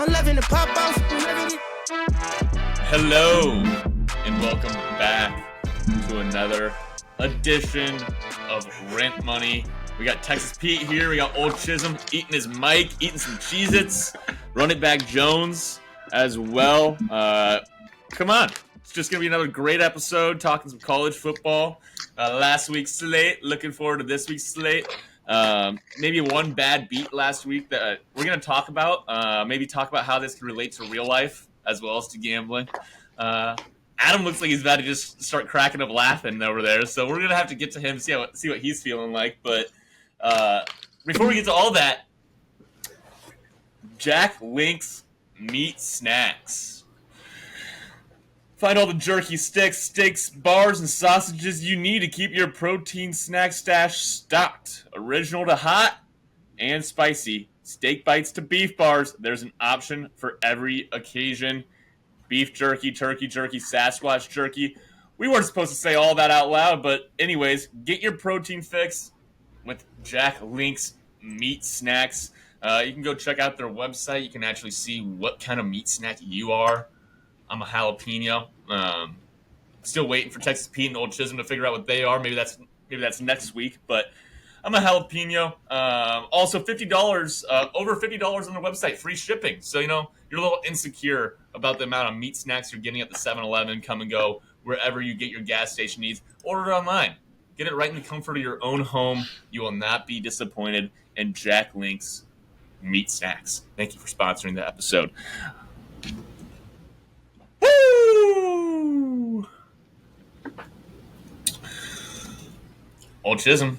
I'm loving the pop off. Hello, and welcome back to another edition of Rent Money. We got Texas Pete here. We got Ole Chisum eating his mic, eating some Cheez-Its. RunItBackJones as well. Come on. It's just going to be another great episode talking some college football. Last week's slate. Looking forward to this week's slate. Maybe one bad beat last week that we're going to talk about. Maybe talk about how this can relate to real life as well as to gambling. Adam looks like he's about to just start cracking up laughing over there. So we're going to have to get to him, see what he's feeling like. But before we get to all that, Jack Link's Meat Snacks. Find all the jerky sticks, steaks, bars, and sausages you need to keep your protein snack stash stocked. Original to hot and spicy. Steak bites to beef bars. There's an option for every occasion. Beef jerky, turkey jerky, Sasquatch jerky. We weren't supposed to say all that out loud, but anyways, get your protein fix with Jack Link's Meat Snacks. You can go check out their website. You can actually see what kind of meat snack you are. I'm a jalapeno. Still waiting for Texas Pete and Ole Chisum to figure out what they are. Maybe that's next week. But I'm a jalapeno. Also, $50, over $50 on their website, free shipping. So you're a little insecure about the amount of meat snacks you're getting at the 7-Eleven. Come and go wherever you get your gas station needs. Order it online. Get it right in the comfort of your own home. You will not be disappointed in Jack Link's Meat Snacks. Thank you for sponsoring the episode. Woo! Old Chisum,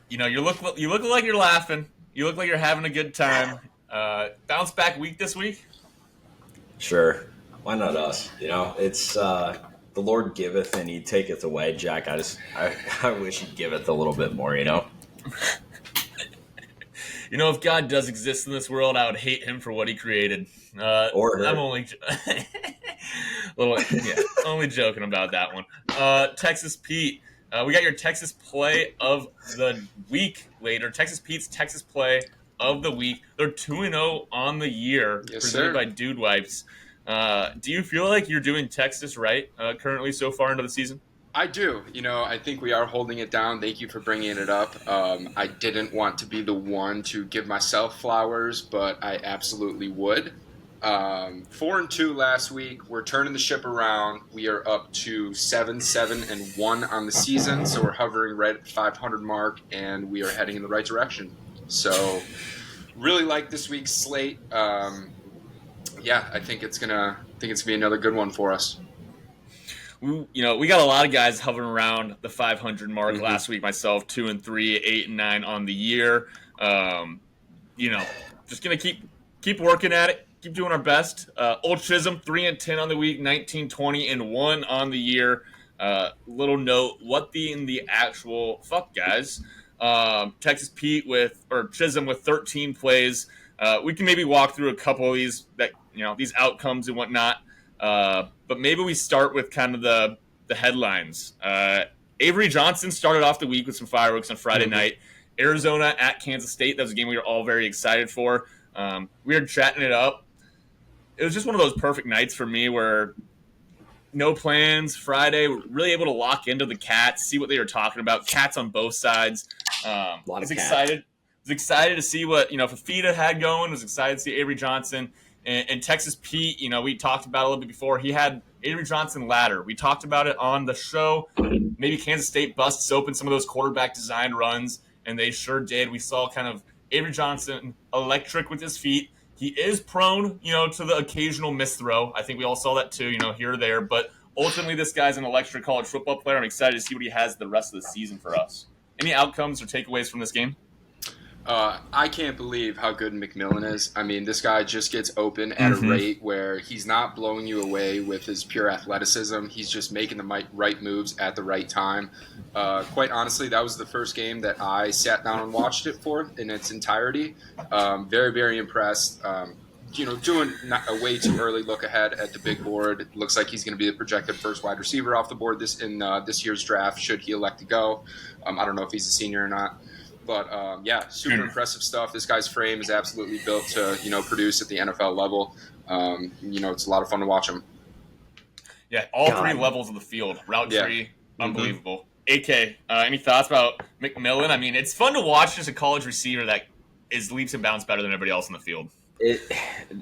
you look like you're laughing. You look like you're having a good time. Bounce back week this week? Sure. Why not us? It's the Lord giveth and he taketh away, Jack. I wish he'd giveth a little bit more, If God does exist in this world, I would hate him for what he created. Or her. I'm only only joking about that one. Texas Pete, we got your Texas play of the week later. Texas Pete's Texas play of the week. They're 2-0 on the year, yes, presented sir. by Dude Wipes. Do you feel like you're doing Texas right currently so far into the season? I do. I think we are holding it down. Thank you for bringing it up. I didn't want to be the one to give myself flowers, but I absolutely would. 4-2 last week. We're turning the ship around. We are up to 7-1 on the season, so we're hovering right at the 500 mark, and we are heading in the right direction. So, really like this week's slate. I think it's gonna be another good one for us. We got a lot of guys hovering around the 500 mark last week. Myself, 2-3, 8-9 on the year. Just gonna keep working at it, keep doing our best. Old Chisum, 3-10 on the week, 19-20-1 on the year. Little note, what in the actual fuck, guys? Texas Pete Chisum with 13 plays. We can maybe walk through a couple of these these outcomes and whatnot. But maybe we start with kind of the headlines. Avery Johnson started off the week with some fireworks on Friday night. Arizona at Kansas State. That was a game we were all very excited for. We were chatting it up. It was just one of those perfect nights for me where no plans. Friday, we're really able to lock into the Cats, see what they were talking about. Cats on both sides. A lot of excited. Was excited to see what Fafita had going. Was excited to see Avery Johnson. And Texas Pete, we talked about it a little bit before. He had Avery Johnson ladder. We talked about it on the show. Maybe Kansas State busts open some of those quarterback design runs, and they sure did. We saw kind of Avery Johnson electric with his feet. He is prone, to the occasional misthrow. I think we all saw that too, here or there. But ultimately, this guy's an electric college football player. I'm excited to see what he has the rest of the season for us. Any outcomes or takeaways from this game? I can't believe how good McMillan is. I mean, this guy just gets open at a rate where he's not blowing you away with his pure athleticism. He's just making the right moves at the right time. Quite honestly, that was the first game that I sat down and watched it for in its entirety. Very, very impressed. Doing a way too early look ahead at the big board. It looks like he's going to be the projected first wide receiver off the board this year's draft, should he elect to go. I don't know if he's a senior or not. But yeah, super impressive stuff. This guy's frame is absolutely built to produce at the NFL level. It's a lot of fun to watch him. Yeah, all three levels of the field. Route tree, unbelievable. AK, any thoughts about McMillan? I mean, it's fun to watch just a college receiver that is leaps and bounds better than everybody else in the field.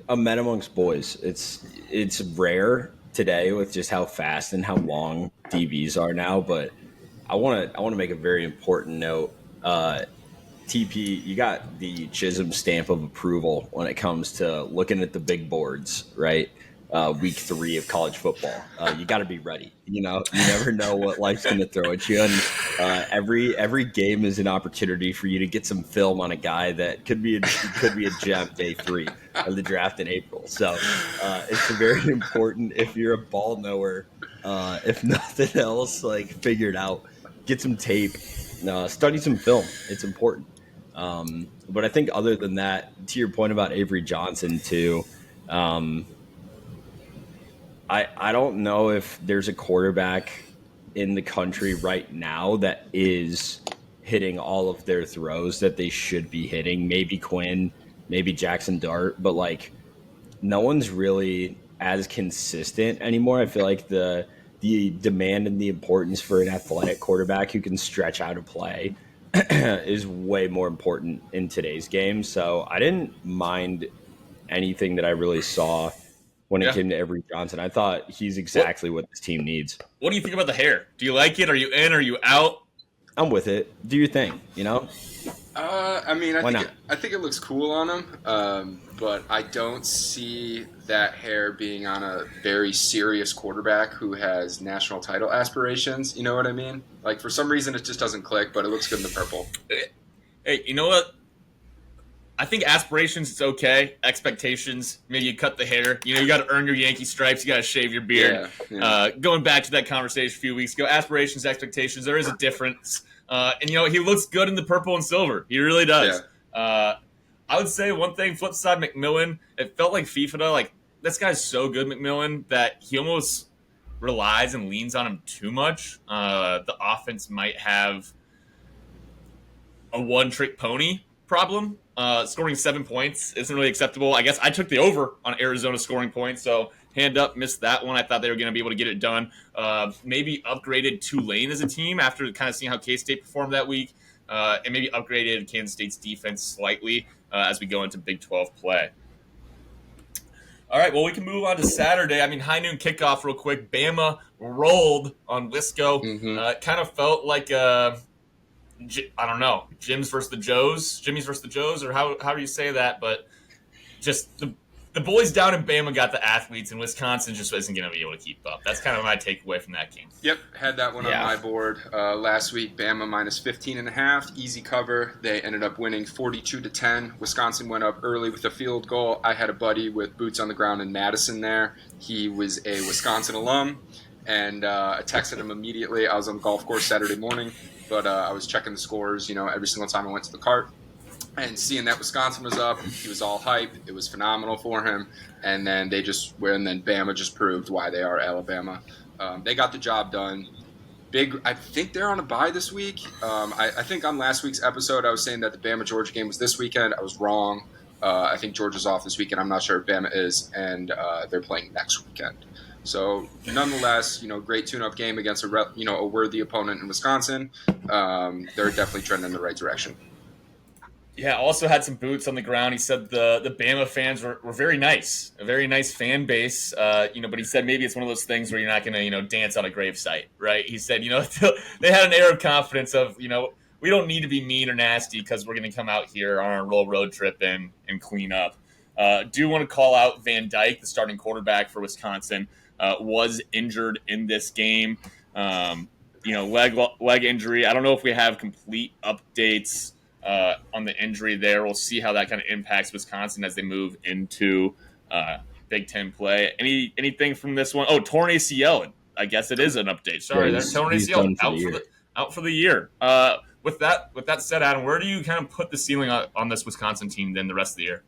A men amongst boys. It's rare today with just how fast and how long DBs are now. But I want to make a very important note. TP, you got the Chisum stamp of approval when it comes to looking at the big boards, right? Week 3 of college football. You got to be ready. You never know what life's going to throw at you. And every game is an opportunity for you to get some film on a guy that could be a gem day 3 of the draft in April. So it's very important if you're a ball knower. If nothing else, figure it out. Get some tape. Study some film. It's important. But I think other than that, to your point about Avery Johnson too, I don't know if there's a quarterback in the country right now that is hitting all of their throws that they should be hitting. Maybe Quinn, maybe Jackson Dart, but no one's really as consistent anymore. I feel like the demand and the importance for an athletic quarterback who can stretch out a play is way more important in today's game. So I didn't mind anything that I really saw when it came to Avery Johnson. I thought he's exactly what this team needs. What do you think about the hair? Do you like it? Are you in? Are you out? I'm with it. Do your thing, I think it looks cool on him, but I don't see that hair being on a very serious quarterback who has national title aspirations. You know what I mean? For some reason, it just doesn't click, but it looks good in the purple. Hey, you know what? I think aspirations, it's okay. Expectations, maybe you cut the hair. You got to earn your Yankee stripes. You got to shave your beard. Yeah. Going back to that conversation a few weeks ago, aspirations, expectations, there is a difference. And he looks good in the purple and silver. He really does. Yeah. I would say one thing, flip side, McMillan, it felt like FIFA, this guy's so good, McMillan, that he almost relies and leans on him too much. The offense might have a one-trick pony problem. Scoring 7 points isn't really acceptable. I guess I took the over on Arizona scoring points, so hand up, missed that one. I thought they were going to be able to get it done. Maybe upgraded Tulane as a team after kind of seeing how K-State performed that week, and maybe upgraded Kansas State's defense slightly as we go into Big 12 play. All right, well, we can move on to Saturday. high noon kickoff real quick. Bama rolled on Wisco. It kind of felt like I don't know, Jimmy's versus the Joes, or how do you say that? But just the boys down in Bama got the athletes, and Wisconsin just isn't going to be able to keep up. That's kind of my takeaway from that game. Yep, had that one on my board last week. Bama minus 15.5, easy cover. They ended up winning 42-10. Wisconsin went up early with a field goal. I had a buddy with boots on the ground in Madison there. He was a Wisconsin alum, and I texted him immediately. I was on the golf course Saturday morning. But I was checking the scores, every single time I went to the cart. And seeing that Wisconsin was up, he was all hype. It was phenomenal for him. And then Bama just proved why they are Alabama. They got the job done. I think they're on a bye this week. I think on last week's episode I was saying that the Bama-Georgia game was this weekend. I was wrong. I think Georgia's off this weekend. I'm not sure if Bama is. And they're playing next weekend. So, nonetheless, great tune-up game against a worthy opponent in Wisconsin. They're definitely trending in the right direction. Yeah, also had some boots on the ground. He said the Bama fans were very nice, a very nice fan base. But he said maybe it's one of those things where you're not going to dance on a gravesite, right? He said they had an air of confidence of we don't need to be mean or nasty because we're going to come out here on our road trip and clean up. Do want to call out Van Dyke, the starting quarterback for Wisconsin. Was injured in this game. Leg injury. I don't know if we have complete updates on the injury there. We'll see how that kind of impacts Wisconsin as they move into Big Ten play. Anything from this one? Oh, torn ACL. I guess it is an update. Sorry, yeah, torn ACL out for the year. With that said, Adam, where do you kind of put the ceiling on this Wisconsin team then the rest of the year?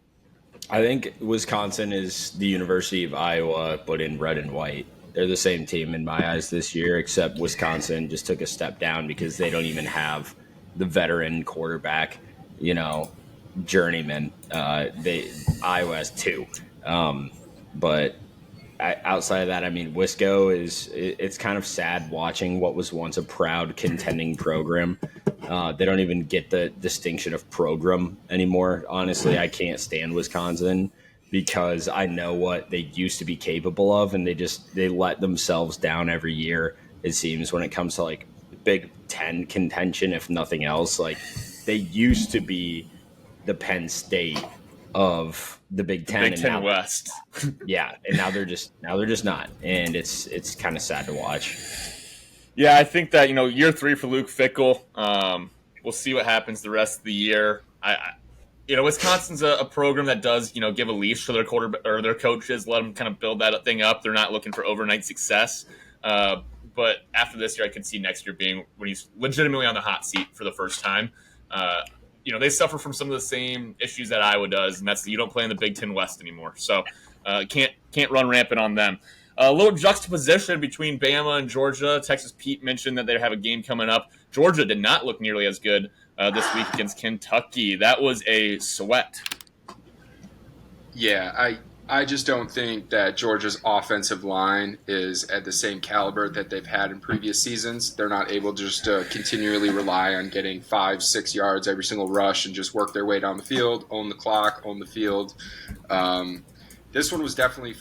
I think Wisconsin is the University of Iowa, but in red and white. They're the same team in my eyes this year, except Wisconsin just took a step down because they don't even have the veteran quarterback, journeyman. Iowa has two. But outside of that, I mean, Wisco it's kind of sad watching what was once a proud contending program. They don't even get the distinction of program anymore. Honestly, I can't stand Wisconsin because I know what they used to be capable of, and they let themselves down every year. It seems when it comes to like Big Ten contention, if nothing else, like they used to be the Penn State of the Big Ten, Big Ten West. yeah, and now they're just not, and it's kind of sad to watch. Yeah, I think that year 3 for Luke Fickell. We'll see what happens the rest of the year. Wisconsin's a program that does give a leash to their quarterback or their coaches, let them kind of build that thing up. They're not looking for overnight success. But after this year, I could see next year being when he's legitimately on the hot seat for the first time. They suffer from some of the same issues that Iowa does, and that's that you don't play in the Big Ten West anymore. So can't run rampant on them. A little juxtaposition between Bama and Georgia. Texas Pete mentioned that they have a game coming up. Georgia did not look nearly as good this week against Kentucky. That was a sweat. Yeah, I just don't think that Georgia's offensive line is at the same caliber that they've had in previous seasons. They're not able just to continually rely on getting 5-6 yards every single rush and just work their way down the field, own the clock, own the field. This one was definitely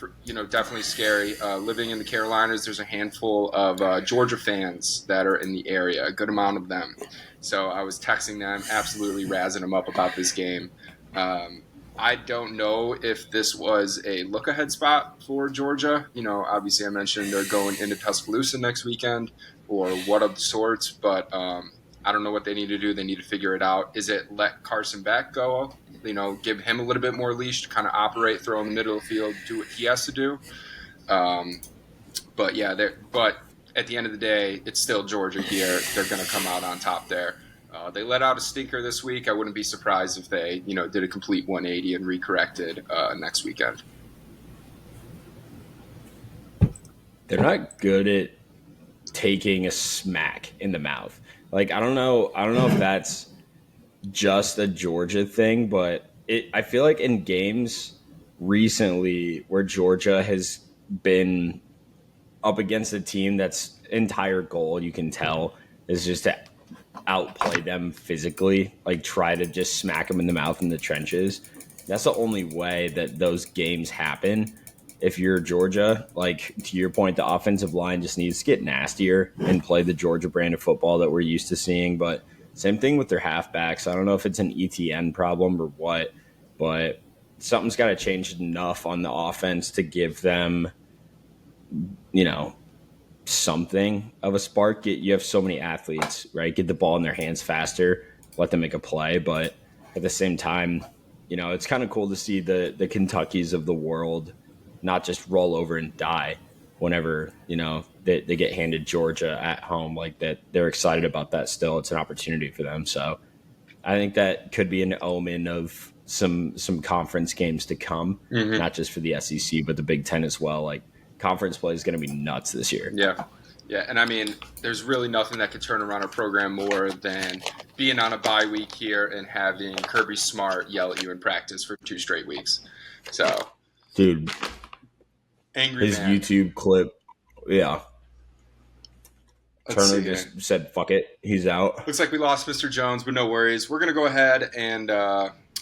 scary. Living in the Carolinas, there's a handful of Georgia fans that are in the area, a good amount of them. So I was texting them, absolutely razzing them up about this game. I don't know if this was a look-ahead spot for Georgia. Obviously I mentioned they're going into Tuscaloosa next weekend or what of the sorts, but I don't know what they need to do. They need to figure it out. Is it let Carson Beck go? Give him a little bit more leash to kind of operate, throw in the middle of the field, do what he has to do. But at the end of the day, it's still Georgia here. They're going to come out on top there. They let out a stinker this week. I wouldn't be surprised if they, did a complete 180 and recorrected next weekend. They're not good at taking a smack in the mouth. Like I don't know if that's just a Georgia thing, but I feel like in games recently where Georgia has been up against a team that's entire goal, you can tell, is just to outplay them physically, like try to just smack them in the mouth in the trenches. That's the only way that those games happen. If you're Georgia, like to your point, the offensive line just needs to get nastier and play the Georgia brand of football that we're used to seeing. But same thing with their halfbacks. I don't know if it's an ETN problem or what, but something's got to change enough on the offense to give them, something of a spark. You have so many athletes, right? Get the ball in their hands faster, let them make a play. But at the same time, it's kind of cool to see the Kentuckys of the world not just roll over and die whenever, they get handed Georgia at home like that. They're excited about that still. It's an opportunity for them. So I think that could be an omen of some conference games to come, not just for the SEC, but the Big Ten as well. Like conference play is going to be nuts this year. Yeah. Yeah, and I mean, there's really nothing that could turn around a program more than being on a bye week here and having Kirby Smart yell at you in practice for 2 straight weeks. So, dude, angry his man. YouTube clip, yeah. Let's Turner see just here. said, "Fuck it, he's out." Looks like we lost Mr. Jones, but no worries. We're going to go ahead and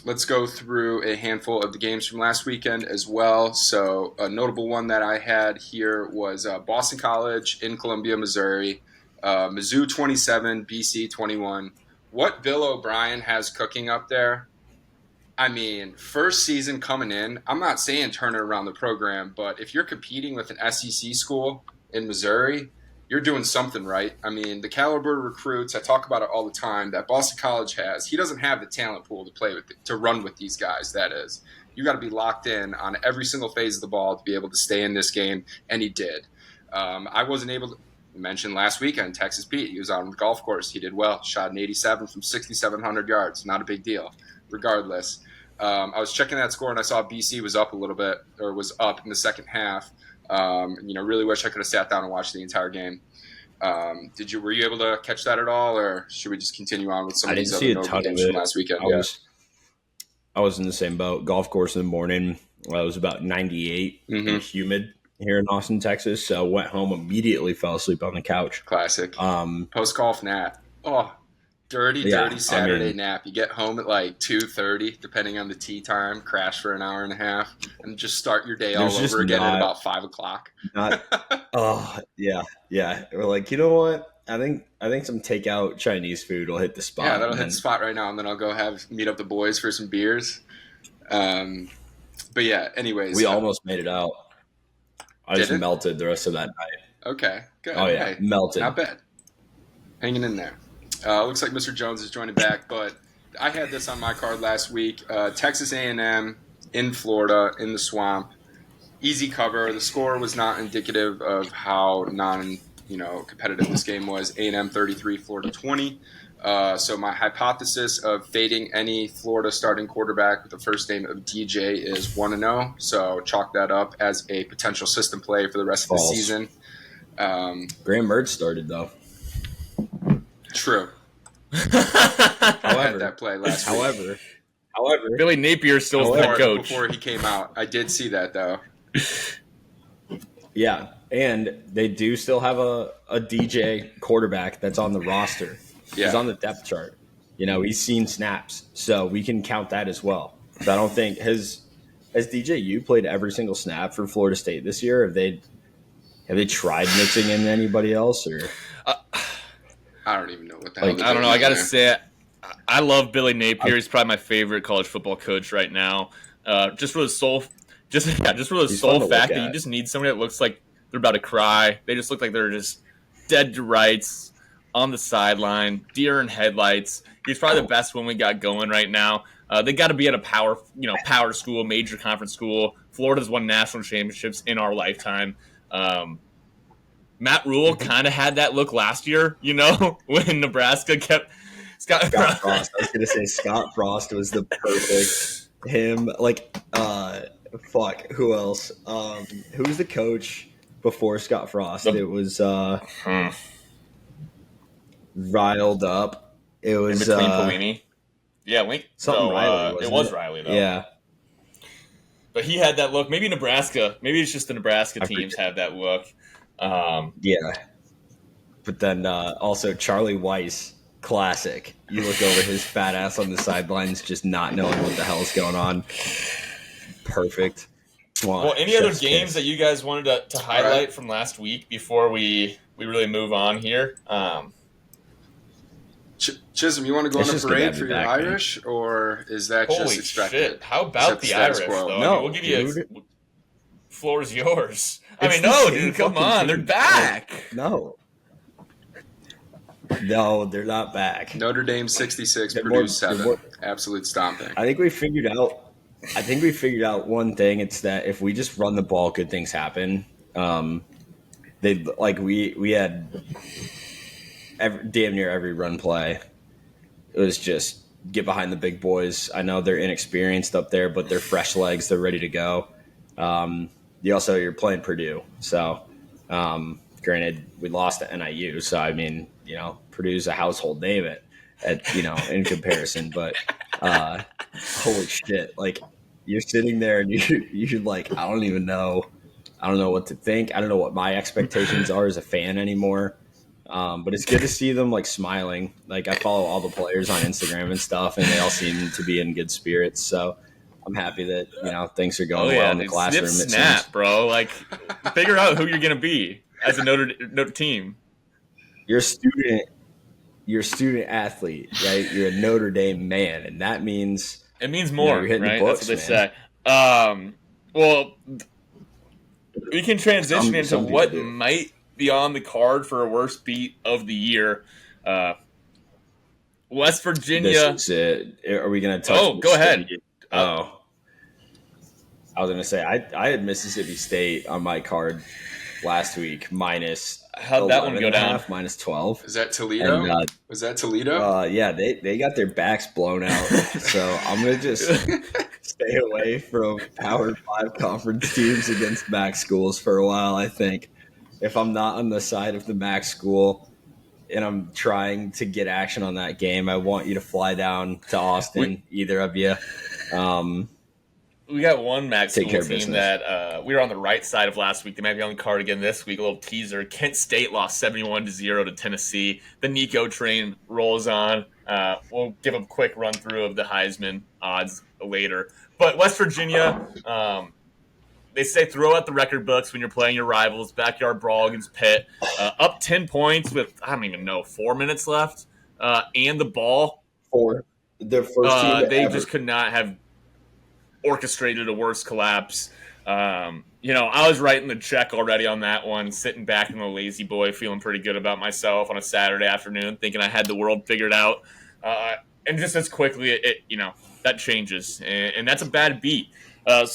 let's go through a handful of the games from last weekend as well. So a notable one that I had here was Boston College in Columbia, Missouri. Mizzou 27, BC 21. What Bill O'Brien has cooking up there, I mean, first season coming in, I'm not saying turn it around the program, but if you're competing with an SEC school in Missouri, you're doing something right. I mean, the caliber of recruits, I talk about it all the time, that Boston College has. He doesn't have the talent pool to play with, to run with these guys, that is. You got to be locked in on every single phase of the ball to be able to stay in this game, and he did. I wasn't able to mention last weekend, Texas Pete. He was out on the golf course. He did well. Shot an 87 from 6,700 yards. Not a big deal, regardless. I was checking that score, and I saw BC was up a little bit, or was up in the second half. Really wish I could have sat down and watched the entire game. Were you able to catch that at all, or should we just continue on with some of these other notable games from last weekend? I was in the same boat. Golf course in the morning. It was about 98 and humid here in Austin, Texas. So went home, immediately fell asleep on the couch. Classic. Post golf nap. Oh, dirty Saturday nap. You get home at like 2:30, depending on the tee time. Crash for an hour and a half, and just start your day all over again at about 5 o'clock. Yeah. We're like, you know what? I think some takeout Chinese food will hit the spot. Yeah, that'll hit the spot right now, and then I'll go meet up the boys for some beers. But yeah, anyways, we almost made it out. I just melted the rest of that night. Okay, good. Oh yeah, melted. Not bad. Hanging in there. Looks like Mr. Jones is joining back, but I had this on my card last week. Texas A&M in Florida in the Swamp. Easy cover. The score was not indicative of how competitive this game was. A&M 33, Florida 20. So my hypothesis of fading any Florida starting quarterback with the first name of DJ is 1-0. So chalk that up as a potential system play for the rest of the season. Graham Mertz started though. True. I had that play last week. However, Billy Napier still was the head coach before he came out. I did see that though. Yeah, and they do still have a DJ quarterback that's on the roster. Yeah. He's on the depth chart. He's seen snaps, so we can count that as well. But I don't think has DJU played every single snap for Florida State this year? Have they tried mixing in anybody else or? I don't even know what the hell. I don't know. I gotta say, I love Billy Napier. He's probably my favorite college football coach right now. Just for the sole fact that you just need somebody that looks like they're about to cry. They just look like they're just dead to rights on the sideline, deer in headlights. He's probably the best one we got going right now. They got to be at a power school, major conference school. Florida's won national championships in our lifetime. Matt Rule kind of had that look last year, when Nebraska kept Scott Frost. I was going to say Scott Frost was the perfect him. Who else? Who was the coach before Scott Frost? It was riled up. It was in between Pelini. Yeah, Riley. It was Riley though. Yeah. But he had that look. Maybe Nebraska. Maybe it's just the Nebraska teams have that look. Yeah. But then also Charlie Weiss, classic. You look over his fat ass on the sidelines, just not knowing what the hell is going on. Perfect. Well, any other games that you guys wanted to highlight from last week before we really move on here? Chisum, you want to go on a parade for your Irish, or is that just expected? Shit. How about the Irish, though? No, we'll give you floor's yours. Dude, come on. They're back. No, they're not back. Notre Dame 66, Purdue 7. Absolute stomping. I think we figured out one thing. It's that if we just run the ball, good things happen. We had damn near every run play. It was just get behind the big boys. I know they're inexperienced up there, but they're fresh legs. They're ready to go. You're playing Purdue. So, granted, we lost to NIU. So, Purdue's a household name in comparison. But holy shit. You're sitting there and you're like, I don't even know. I don't know what to think. I don't know what my expectations are as a fan anymore. But it's good to see them smiling. I follow all the players on Instagram and stuff, and they all seem to be in good spirits. So I'm happy that things are going well in the classroom. Snap, bro. Figure out who you're gonna be as a Notre team. You're a student athlete, right? You're a Notre Dame man, and that means it means more. You're hitting right? the books, that's what they say. Well, we can transition into what might be on the card for a worst beat of the year. West Virginia. This is it. Are we going to touch? Oh, go ahead. I was going to say I had Mississippi State on my card last week minus. How'd that one go down? Minus 12. Is that Toledo? And, was that Toledo? Yeah, they got their backs blown out. So I'm going to just stay away from Power 5 conference teams against MAC schools for a while, I think. if I'm not on the side of the MAC school and I'm trying to get action on that game, I want you to fly down to Austin, either of you. We got one MAC Take care school of team business. that we were on the right side of last week. They might be on the card again this week. A little teaser. Kent State lost 71-0 to Tennessee. The Nico train rolls on. We'll give a quick run through of the Heisman odds later. But West Virginia, they say throw out the record books when you're playing your rivals. Backyard brawl against Pitt. Up 10 points with, I don't even know, 4 minutes left. And the ball. For their first team They ever. just could not have orchestrated a worse collapse. I was writing the check already on that one, sitting back in the lazy boy, feeling pretty good about myself on a Saturday afternoon, thinking I had the world figured out. And just as quickly, that changes. And that's a bad beat. I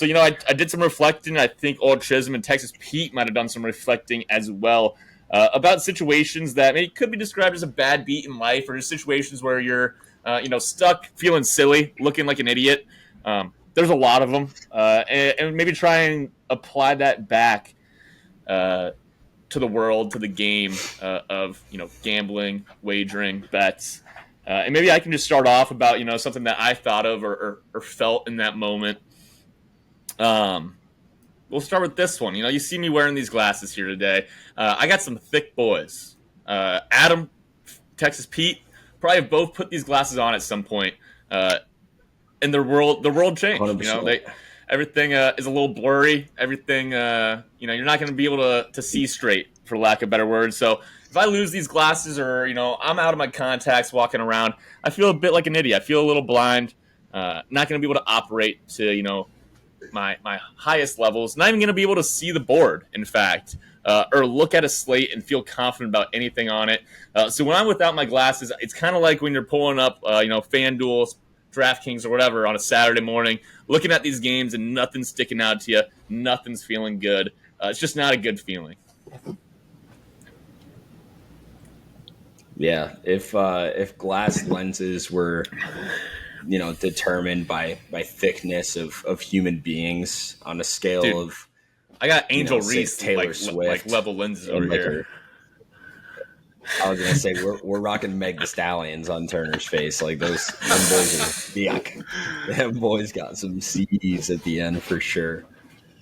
did some reflecting. I think Ole Chisum and Texas Pete might have done some reflecting as well about situations that maybe could be described as a bad beat in life, or just situations where you're, stuck, feeling silly, looking like an idiot. There's a lot of them, and maybe try and apply that back to the world, to the game of gambling, wagering, bets, and maybe I can just start off about something that I thought of or felt in that moment. We'll start with this one. You see me wearing these glasses here today. I got some thick boys. Adam, Texas Pete, probably have both put these glasses on at some point. And the world changed. 100%. Everything is a little blurry. Everything, you're not going to be able to see straight, for lack of better words. So if I lose these glasses, or I'm out of my contacts walking around, I feel a bit like an idiot. I feel a little blind. Not going to be able to operate to my highest levels. Not even going to be able to see the board, in fact, or look at a slate and feel confident about anything on it. So when I'm without my glasses, it's kind of like when you're pulling up, FanDuel, DraftKings, or whatever on a Saturday morning, looking at these games and nothing's sticking out to you, nothing's feeling good. It's just not a good feeling. Yeah, if glass lenses were, determined by thickness of human beings on a scale Dude, of, I got Angel say Reese Taylor like Swift level lenses over here. I was gonna say we're rocking Meg the Stallions on Turner's face. Like them boys are yuck. Them boys got some C's at the end for sure.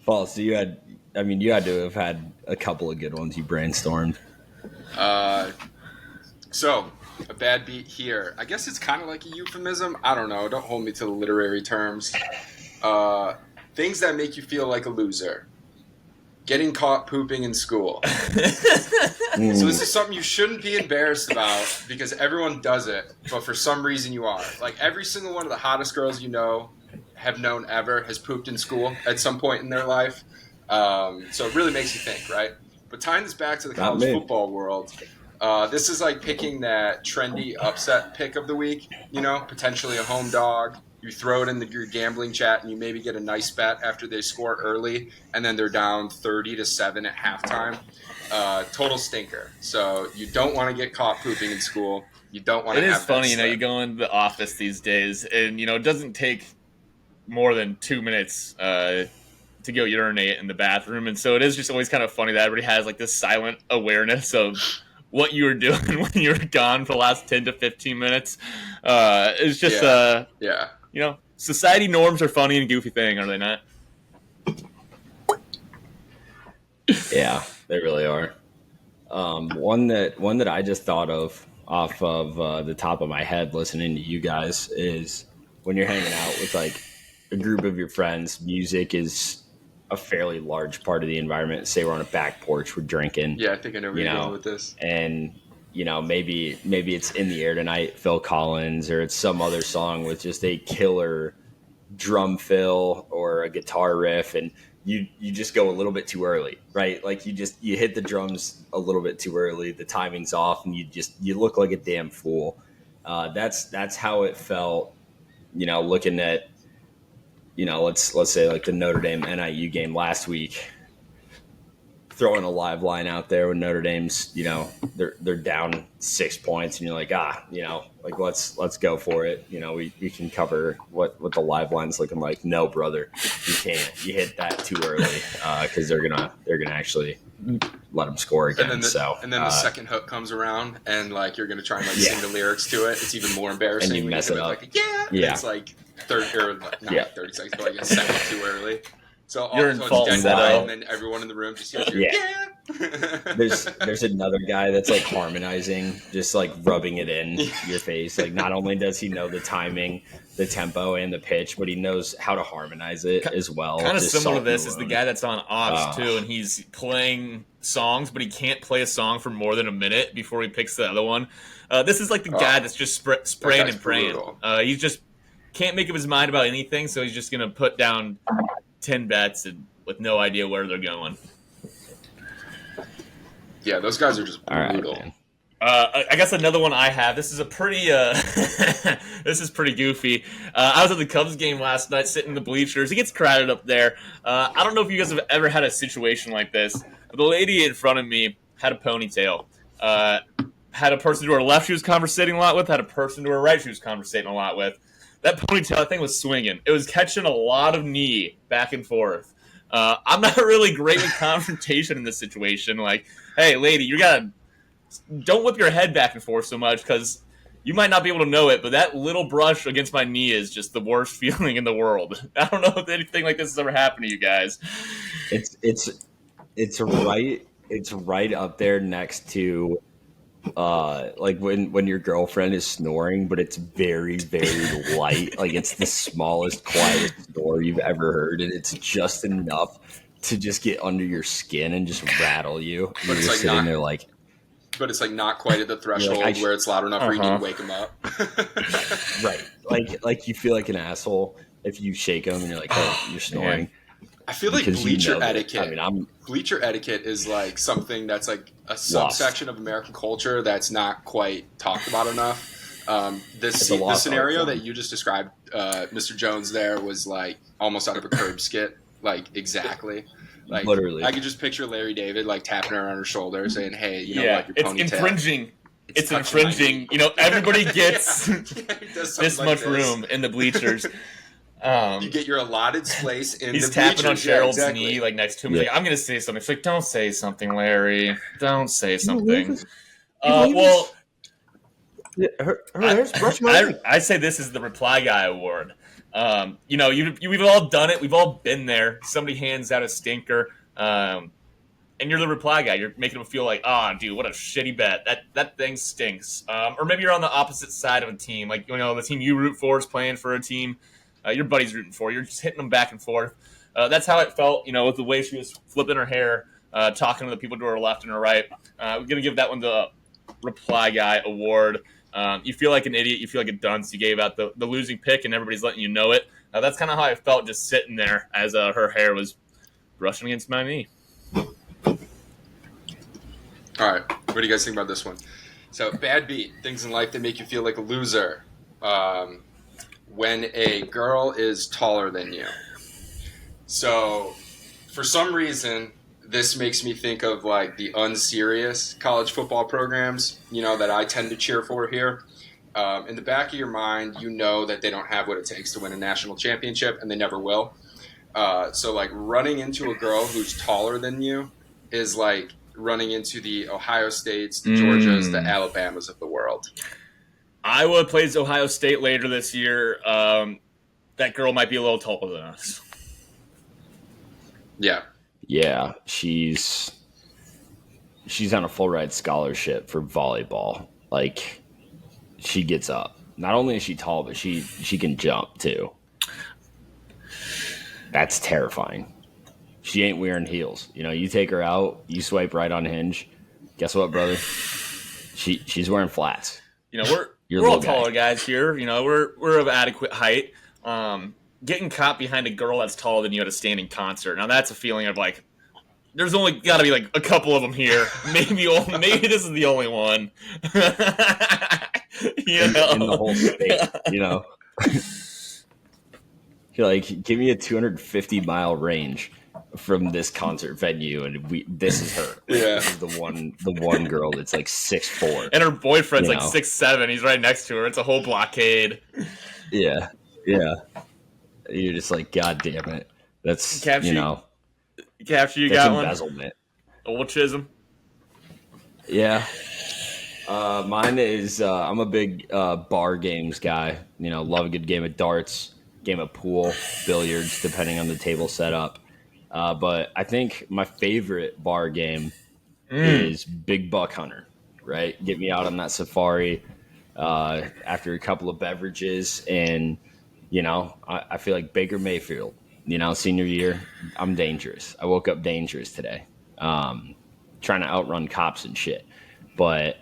False. You had to have had a couple of good ones you brainstormed. So, a bad beat here. I guess it's kind of like a euphemism. I don't know. Don't hold me to the literary terms. Things that make you feel like a loser. Getting caught pooping in school. So this is something you shouldn't be embarrassed about, because everyone does it, but for some reason you are. Like, every single one of the hottest girls have known ever has pooped in school at some point in their life. So it really makes you think, right? But tying this back to the college football world, this is like picking that trendy upset pick of the week, potentially a home dog. You throw it in your gambling chat and you maybe get a nice bet after they score early and then they're down 30-7 at halftime. Total stinker. So you don't want to get caught pooping in school. You don't want to have that. It is funny, slip. you go into the office these days and, it doesn't take more than 2 minutes to go urinate in the bathroom. And so it is just always kind of funny that everybody has like this silent awareness of what you were doing when you were gone for the last 10 to 15 minutes. It's just, society norms are funny and goofy thing, are they not? Yeah, they really are. One that I just thought of off of the top of my head listening to you guys is when you're hanging out with like a group of your friends, music is a fairly large part of the environment. Say we're on a back porch, we're drinking. Yeah, I think I know where you're going with this. And maybe it's In the Air Tonight, Phil Collins, or it's some other song with just a killer drum fill or a guitar riff, and you just go a little bit too early, right? Like you hit the drums a little bit too early, the timing's off, and you look like a damn fool. That's how it felt, looking at, let's say like the Notre Dame NIU game last week, throwing a live line out there when Notre Dame's, they're down 6 points, and you're like, like let's go for it. We can cover what the live line's looking like. No, brother, you can't. You hit that too early because they're gonna actually let him score again. And then the second hook comes around, and like you're gonna try and like sing the lyrics to it. It's even more embarrassing. And you mess it up. Like, it's like 30 seconds, but like a second too early. So all You're of in a fault sudden it's dead setting. quiet, and then everyone in the room just hears you. There's another guy that's like harmonizing, just like rubbing it in your face. Like not only does he know the timing, the tempo, and the pitch, but he knows how to harmonize it as well. Kind of Just similar to Salt this and is the Malone. guy that's on ops too, and he's playing songs, but he can't play a song for more than a minute before he picks the other one. This is like the guy that's just spraying and praying. He just can't make up his mind about anything, so he's just gonna put down 10 bets and with no idea where they're going. Yeah, those guys are just brutal. Right, I guess another one I have. This is a pretty. This is pretty goofy. I was at the Cubs game last night, sitting in the bleachers. It gets crowded up there. I don't know if you guys have ever had a situation like this, but the lady in front of me had a ponytail. Had a person to her left she was conversating a lot with. Had a person to her right she was conversating a lot with. That ponytail, I think, was swinging. It was catching a lot of knee back and forth. I'm not really great with confrontation in this situation. Like, hey, lady, don't whip your head back and forth so much because you might not be able to know it, but that little brush against my knee is just the worst feeling in the world. I don't know if anything like this has ever happened to you guys. It's right up there next to like when your girlfriend is snoring, but it's very, very light. Like it's the smallest, quietest snore you've ever heard, and it's just enough to just get under your skin and just rattle you. But you're it's just like sitting there like, but it's like not quite at the threshold like, where it's loud enough where you need to wake him up. right, like you feel like an asshole if you shake him and you're like, oh, you're snoring. Man. I feel like bleacher etiquette. I mean, bleacher etiquette is like something that's like a subsection of American culture that's not quite talked about enough. The scenario that you just described, Mr. Jones, there was like almost out of a curb skit, like exactly. Like literally, I could just picture Larry David like tapping her on her shoulder, saying, "Hey, you know what? Your it's ponytail." Infringing. It's infringing. You know, everybody gets this much room in the bleachers. You get your allotted space in the bleachers. He's tapping on Cheryl's knee, like next to him. He's like, I'm going to say something. She's like, don't say something, Larry. Don't say something. Well, I say this is the reply guy award. You know, we've all done it. We've all been there. Somebody hands out a stinker, and you're the reply guy. You're making them feel like, dude, what a shitty bet. That thing stinks. Or maybe you're on the opposite side of a team. Like, you know, the team you root for is playing for a team your buddy's rooting for. You're just hitting them back and forth. That's how it felt, you know, with the way she was flipping her hair, talking to the people to her left and her right. We're going to give that one the reply guy award. You feel like an idiot. You feel like a dunce. You gave out the losing pick, and everybody's letting you know it. That's kind of how I felt just sitting there as her hair was brushing against my knee. All right. What do you guys think about this one? So, bad beat. Things in life that make you feel like a loser. When a girl is taller than you. So, for some reason, this makes me think of like the unserious college football programs, you know, that I tend to cheer for here. In the back of your mind, you know that they don't have what it takes to win a national championship, and they never will. So, like, running into a girl who's taller than you is like running into the Ohio States, the Georgias, the Alabamas of the world. Iowa plays Ohio State later this year. That girl might be a little taller than us. Yeah, she's on a full ride scholarship for volleyball. Like, she gets up. Not only is she tall, but she can jump too. That's terrifying. She ain't wearing heels. You know, you take her out, you swipe right on Hinge. Guess what, brother? She's wearing flats. You know, we're all taller guys here. You know, we're of adequate height. Getting caught behind a girl that's taller than you at a standing concert. Now that's a feeling of like, there's only got to be like a couple of them here. Maybe this is the only one. You know? In the whole state, you know. You're like, give me a 250-mile range from this concert venue, and this is her. This is the one girl that's like 6'4", and her boyfriend's like 6'7". He's right next to her. It's a whole blockade. Yeah. You're just like, God damn it. That's Capture, you that's got one. Embezzlement. Ole Chisum. Yeah. Mine is I'm a big bar games guy. Love a good game of darts, game of pool, billiards, depending on the table setup. But I think my favorite bar game is Big Buck Hunter. Right, get me out on that safari after a couple of beverages, and I feel like Baker Mayfield. Senior year, I'm dangerous. I woke up dangerous today, trying to outrun cops and shit. But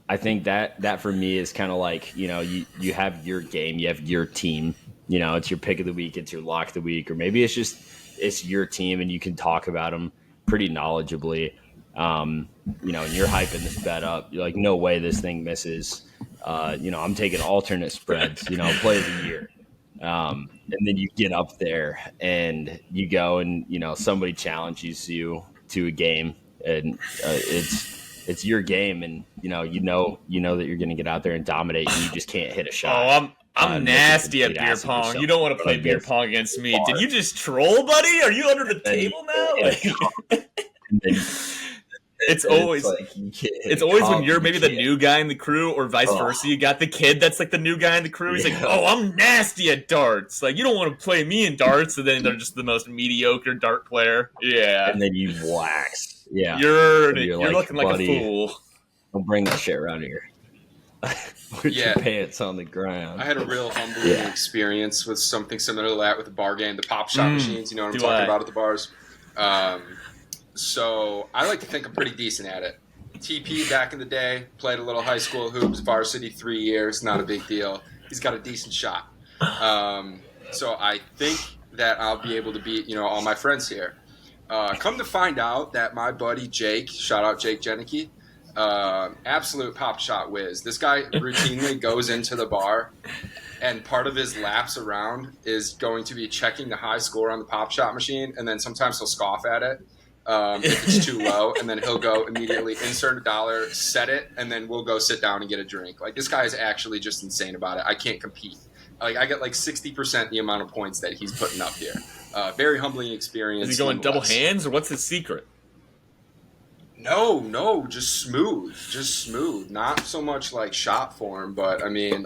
I think that for me is kind of like, you have your game, you have your team, it's your pick of the week, it's your lock of the week, or maybe it's your team and you can talk about them pretty knowledgeably. And you're hyping this bet up. You're like, no way this thing misses. I'm taking alternate spreads, play of the year. And then you get up there and you go and, somebody challenges you to a game, and it's your game, and you know that you're going to get out there and dominate, and you just can't hit a shot. Oh, I'm nasty at beer pong. You don't want to play beer pong against me. Did you just troll, buddy? Are you under the table now? It's always when you're maybe the new guy in the crew, or vice versa. You got the kid that's like the new guy in the crew. He's like, "Oh, I'm nasty at darts. Like, you don't want to play me in darts." And then they're just the most mediocre dart player. Yeah, and then you wax. Yeah, you're looking like a fool. Don't bring that shit around here. Put your pants on the ground. I had a real humbling experience with something similar to that with the bar game, the pop shot machines. You know what I'm talking about at the bars. So I like to think I'm pretty decent at it. TP back in the day, played a little high school hoops, varsity 3 years, not a big deal. He's got a decent shot. So I think that I'll be able to beat, all my friends here. Come to find out that my buddy Jake, shout out Jake Jenicky, absolute pop shot whiz. This guy routinely goes into the bar, and part of his laps around is going to be checking the high score on the pop shot machine, and then sometimes he'll scoff at it. If it's too low, and then he'll go immediately insert $1, set it, and then we'll go sit down and get a drink. Like, this guy is actually just insane about it. I can't compete. Like, I get like 60% the amount of points that he's putting up here. Very humbling experience. Is he going double hands, or what's his secret? No, just smooth. Not so much like shot form, but I mean,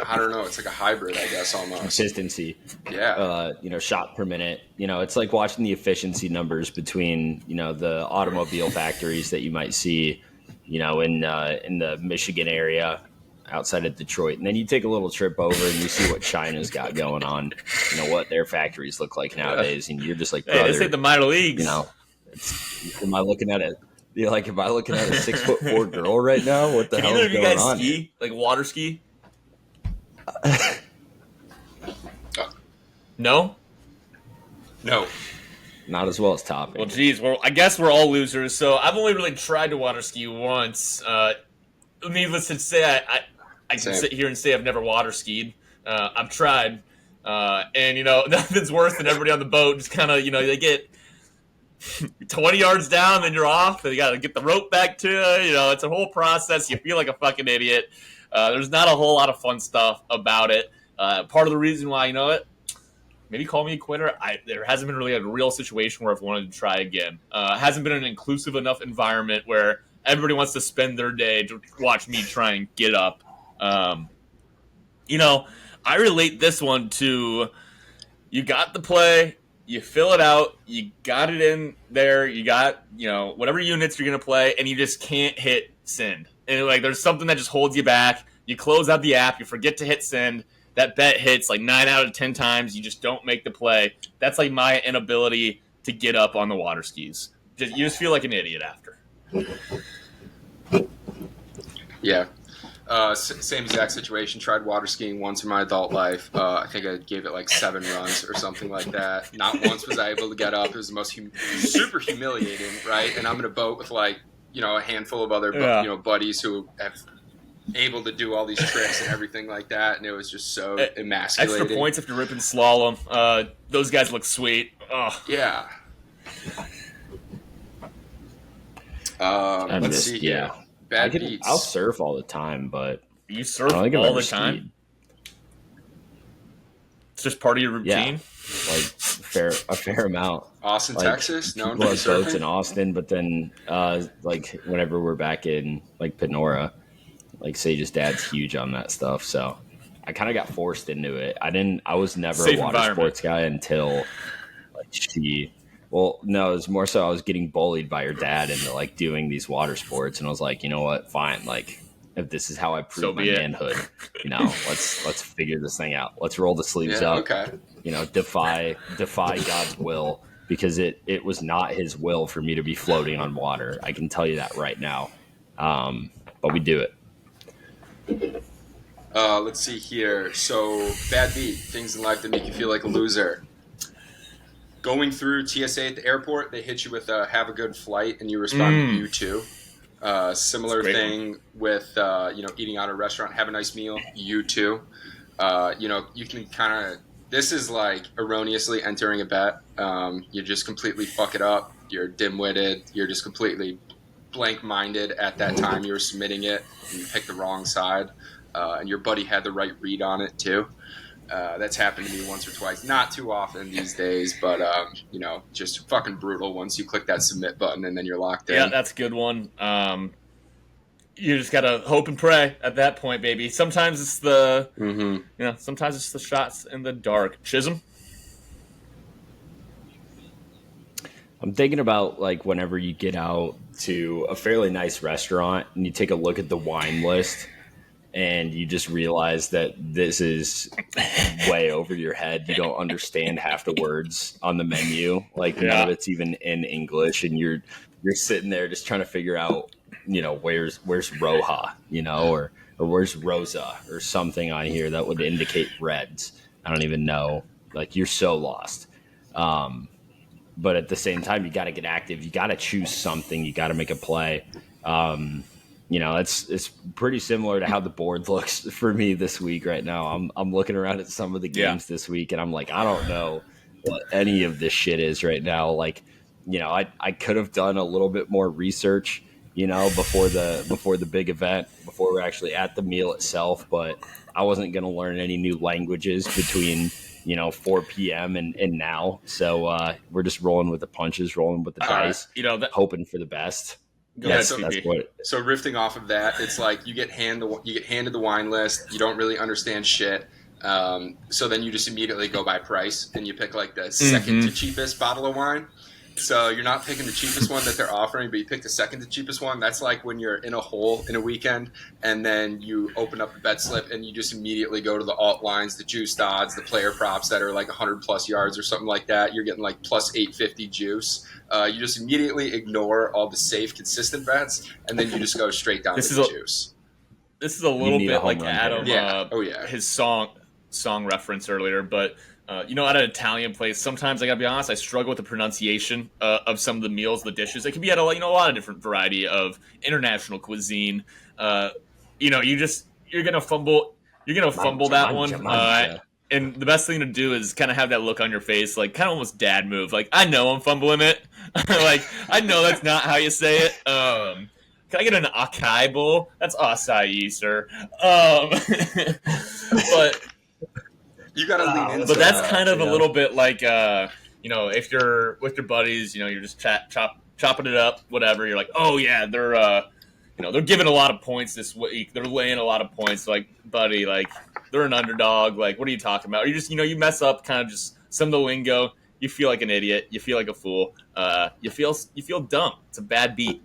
I don't know. It's like a hybrid, I guess, almost. Consistency. Yeah. Shot per minute. It's like watching the efficiency numbers between, the automobile factories that you might see, in the Michigan area outside of Detroit. And then you take a little trip over and you see what China's got going on, what their factories look like nowadays. And you're just like, brother, this ain't the minor leagues. Am I looking at it? You're like, am I looking at a 6'4" girl right now? What the hell is going on? Can either of you guys ski? Like water ski? No? No. Not as well as Topping. Well, geez. Well, I guess we're all losers. So I've only really tried to water ski once. Needless to say, I can sit here and say I've never water skied. I've tried. And, nothing's worse than everybody on the boat just kind of, they get 20 yards down, then you're off, and you got to get the rope back to you. It's a whole process. You feel like a fucking idiot. There's not a whole lot of fun stuff about it. Part of the reason why, maybe call me a quitter. There hasn't been really a real situation where I've wanted to try again. Hasn't been an inclusive enough environment where everybody wants to spend their day to watch me try and get up. I relate this one to, you got the play, you fill it out, you got it in there, you got, whatever units you're going to play, and you just can't hit send. And there's something that just holds you back. You close out the app, you forget to hit send. That bet hits 9 out of 10 times. You just don't make the play. That's my inability to get up on the water skis. You just feel like an idiot after. Yeah. Same exact situation. Tried water skiing once in my adult life. I think I gave it 7 runs or something like that. Not once was I able to get up. It was the most super humiliating, right? And I'm in a boat with a handful of other buddies who have able to do all these tricks and everything like that, and it was just so emasculating. Extra points if you're ripping slalom. Those guys look sweet. Oh. Yeah. Let's see. Yeah. Bad beats. I'll surf all the time, but you surf all the time. It's just part of your routine. like a fair amount. Austin, Like, Texas, known people for have boats in surfing. Austin, but then like whenever we're back in like Panora, like Sage's dad's huge on that stuff. So I kind of got forced into it. I was never Safe a water environment. sports guy until like well, no, it was more so I was getting bullied by her dad into like doing these water sports, and I was like, you know what, fine, like if this is how I prove So my be it. manhood, let's figure this thing out. Let's roll the sleeves Yeah, up. okay. Defy God's will, because it was not his will for me to be floating on water. I can tell you that right now. But we do it. Let's see here. So, bad beat, things in life that make you feel like a loser. Going through TSA at the airport, they hit you with a "Have a good flight," and you respond, "You too." Similar thing with eating out at a restaurant. "Have a nice meal." "You too." You can kind of. This is like erroneously entering a bet. You just completely fuck it up. You're dim-witted. You're just completely blank-minded at that time you were submitting it, and you picked the wrong side. And your buddy had the right read on it too. That's happened to me once or twice. Not too often these days, but just fucking brutal once you click that submit button and then you're locked in. Yeah, that's a good one. You just gotta hope and pray at that point, baby. Sometimes it's the sometimes it's the shots in the dark. Chisum. I'm thinking about like whenever you get out to a fairly nice restaurant and you take a look at the wine list, and you just realize that this is way over your head. You don't understand half the words on the menu. Like none of it's even in English, and you're sitting there just trying to figure out, where's Roja, or where's Rosa or something on here that would indicate reds. I don't even know. Like, you're so lost. But at the same time, you got to get active. You got to choose something. You got to make a play. It's pretty similar to how the board looks for me this week right now. I'm looking around at some of the games this week, and I'm like, I don't know what any of this shit is right now. Like, I could have done a little bit more research, before the big event, before we're actually at the meal itself, but I wasn't going to learn any new languages between 4 p.m. and now. So we're just rolling with the punches, rolling with the dice, hoping for the best. That's what. So riffing off of that, it's like you get handed the wine list. You don't really understand shit. So then you just immediately go by price and you pick like the second to cheapest bottle of wine. So you're not picking the cheapest one that they're offering, but you pick the second to cheapest one. That's like when you're in a hole in a weekend and then you open up a bet slip and you just immediately go to the alt lines, the juiced odds, the player props that are like 100 plus yards or something like that. You're getting like plus 850 juice. You just immediately ignore all the safe, consistent bets, and then you just go straight down to the juice. This is a little bit like Adam, his song reference earlier, but at an Italian place, sometimes I gotta be honest, I struggle with the pronunciation of some of the meals, the dishes. It can be at a lot of different variety of international cuisine. You're gonna fumble that one. And the best thing to do is kind of have that look on your face, like kind of almost dad move. Like, I know I'm fumbling it. Like, I know that's not how you say it. Can I get an acai bowl? That's acai, sir. But you gotta lean into but that's kind of a little bit like if you're with your buddies, you're just chopping it up, whatever. You're like, oh yeah, they're giving a lot of points this week. They're laying a lot of points. Like, buddy, like they're an underdog. Like, what are you talking about? Or you just you mess up kind of just some of the lingo. You feel like an idiot. You feel like a fool. You feel dumb. It's a bad beat.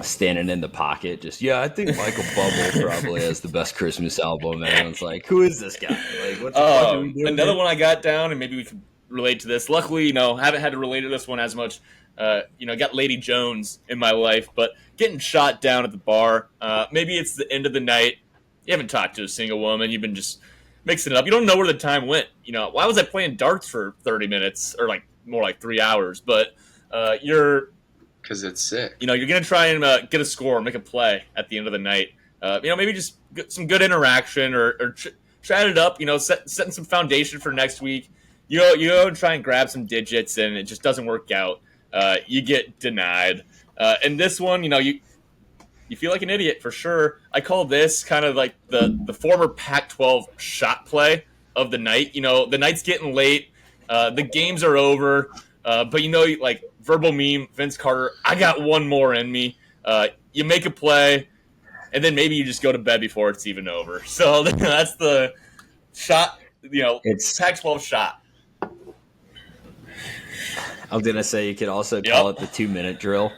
Standing in the pocket, I think Michael Bublé probably has the best Christmas album. And it's like, who is this guy? Like, what the fuck are we doing? Another one I got down, and maybe we could relate to this. Luckily, haven't had to relate to this one as much. Got Lady Jones in my life, but getting shot down at the bar. Maybe it's the end of the night. You haven't talked to a single woman. You've been just mixing it up. You don't know where the time went. Why was I playing darts for 30 minutes or like more like 3 hours? But you're because it's sick. You're gonna try and get a score, make a play at the end of the night. Maybe just get some good interaction or chat it up. Setting some foundation for next week. You go and try and grab some digits, and it just doesn't work out. You get denied. And this one, you feel like an idiot for sure. I call this kind of like the former Pac-12 shot play. of the night. The night's getting late. The games are over. But like verbal meme, Vince Carter, I got one more in me. You make a play, and then maybe you just go to bed before it's even over. So that's the shot. It's Pac-12 shot. I was gonna say you could also call it the 2-minute drill.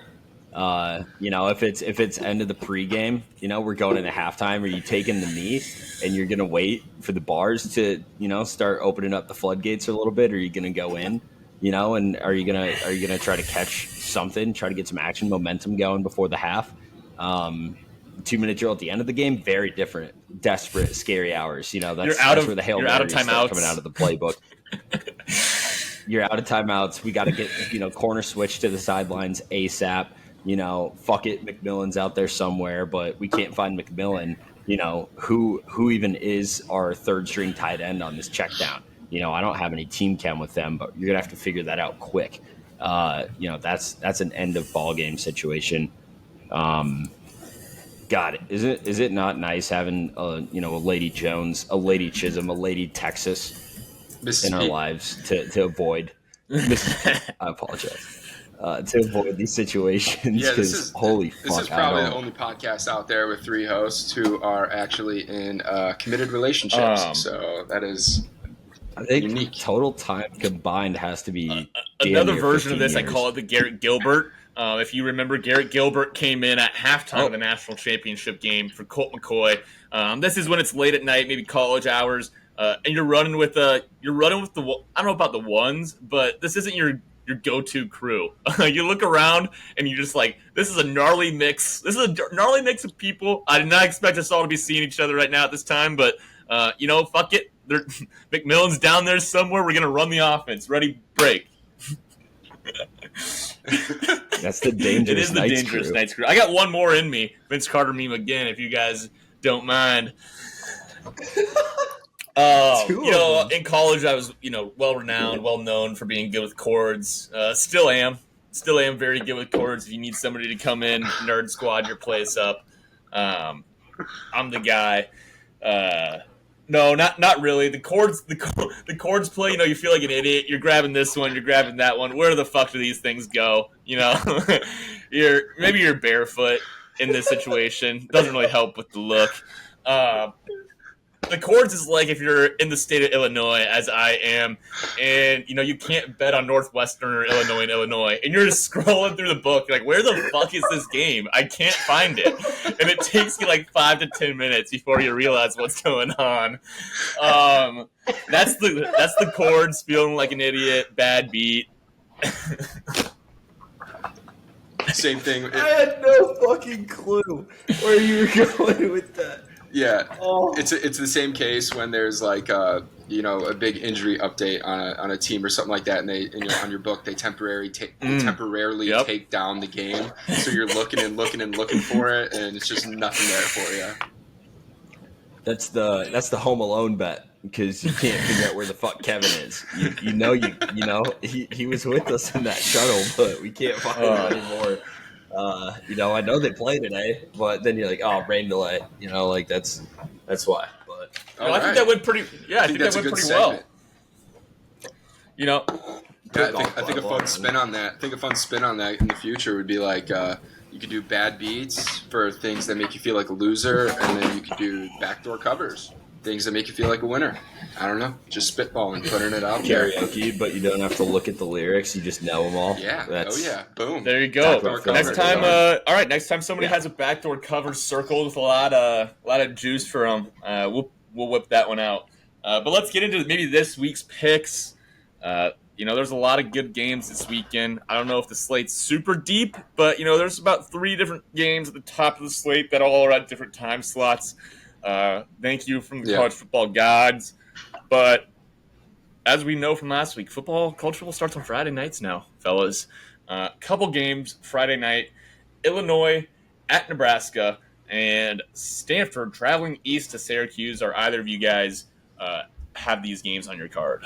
If it's end of the pregame, we're going into halftime. Are you taking the knee and you're gonna wait for the bars to start opening up the floodgates a little bit? Or are you gonna go in? And are you gonna try to catch something, try to get some action momentum going before the half? 2-minute drill at the end of the game, very different, desperate, scary hours. That's where the Hail Marys start coming out of the playbook. You're out of timeouts. We got to get corner switch to the sidelines ASAP. Fuck it, McMillan's out there somewhere, but we can't find McMillan. Who even is our third string tight end on this check down? I don't have any team chem with them, but you're gonna have to figure that out quick. That's an end of ball game situation. God, is it not nice having a Lady Jones, a Lady Chisum, a Lady Texas Mrs. in our Pete. lives to avoid? I apologize. To avoid these situations, because holy fuck, this is probably the only podcast out there with 3 hosts who are actually in committed relationships. So that is. I think unique. Total time combined has to be another version of this. years. I call it the Garrett Gilbert. If you remember, Garrett Gilbert came in at halftime of the national championship game for Colt McCoy. This is when it's late at night, maybe college hours, and you're running with the I don't know about the ones, but this isn't your go-to crew. You look around and you're just like, this is a gnarly mix. This is a gnarly mix of people. I did not expect us all to be seeing each other right now at this time, but fuck it. McMillan's down there somewhere. We're gonna run the offense. Ready, break. That's the dangerous. It is the dangerous Knights crew. I got one more in me. Vince Carter meme again, if you guys don't mind. In college, I was well renowned, well known for being good with chords. Still am very good with chords. If you need somebody to come in, nerd squad your place up, I'm the guy. No, not really. The chords play. You feel like an idiot. You're grabbing this one. You're grabbing that one. Where the fuck do these things go? You're barefoot in this situation. Doesn't really help with the look. The chords is like if you're in the state of Illinois, as I am, and you can't bet on Northwestern or Illinois, and you're just scrolling through the book, you're like, where the fuck is this game? I can't find it, and it takes you like 5 to 10 minutes before you realize what's going on. That's the chords, feeling like an idiot, bad beat. Same thing. I had no fucking clue where you were going with that. Yeah, it's the same case when there's like a big injury update on a team or something like that, and they on your book they temporarily take down the game, so you're looking for it, and it's just nothing there for you. That's the Home Alone bet, because you can't figure out where the fuck Kevin is. He was with us in that shuttle, but we can't find him anymore. I know they play today, but then you're like, oh, rain delay. That's why. But I think that went pretty. Yeah, I think that went pretty well. I think a fun spin on that. In the future would be like you could do bad beats for things that make you feel like a loser, and then you could do backdoor covers, things that make you feel like a winner. I don't know, just spitballing, putting it out there. Karaoke, but you don't have to look at the lyrics; you just know them all. Yeah. Boom. There you go. Next time somebody has a backdoor cover circled with a lot of juice for them, we'll whip that one out. But let's get into maybe this week's picks. There's a lot of good games this weekend. I don't know if the slate's super deep, but there's about 3 different games at the top of the slate that all are at different time slots. Thank you from the college football gods. But as we know from last week, football cultural starts on Friday nights now, fellas. Couple games Friday night: Illinois at Nebraska and Stanford traveling east to Syracuse. Are either of you guys have these games on your card?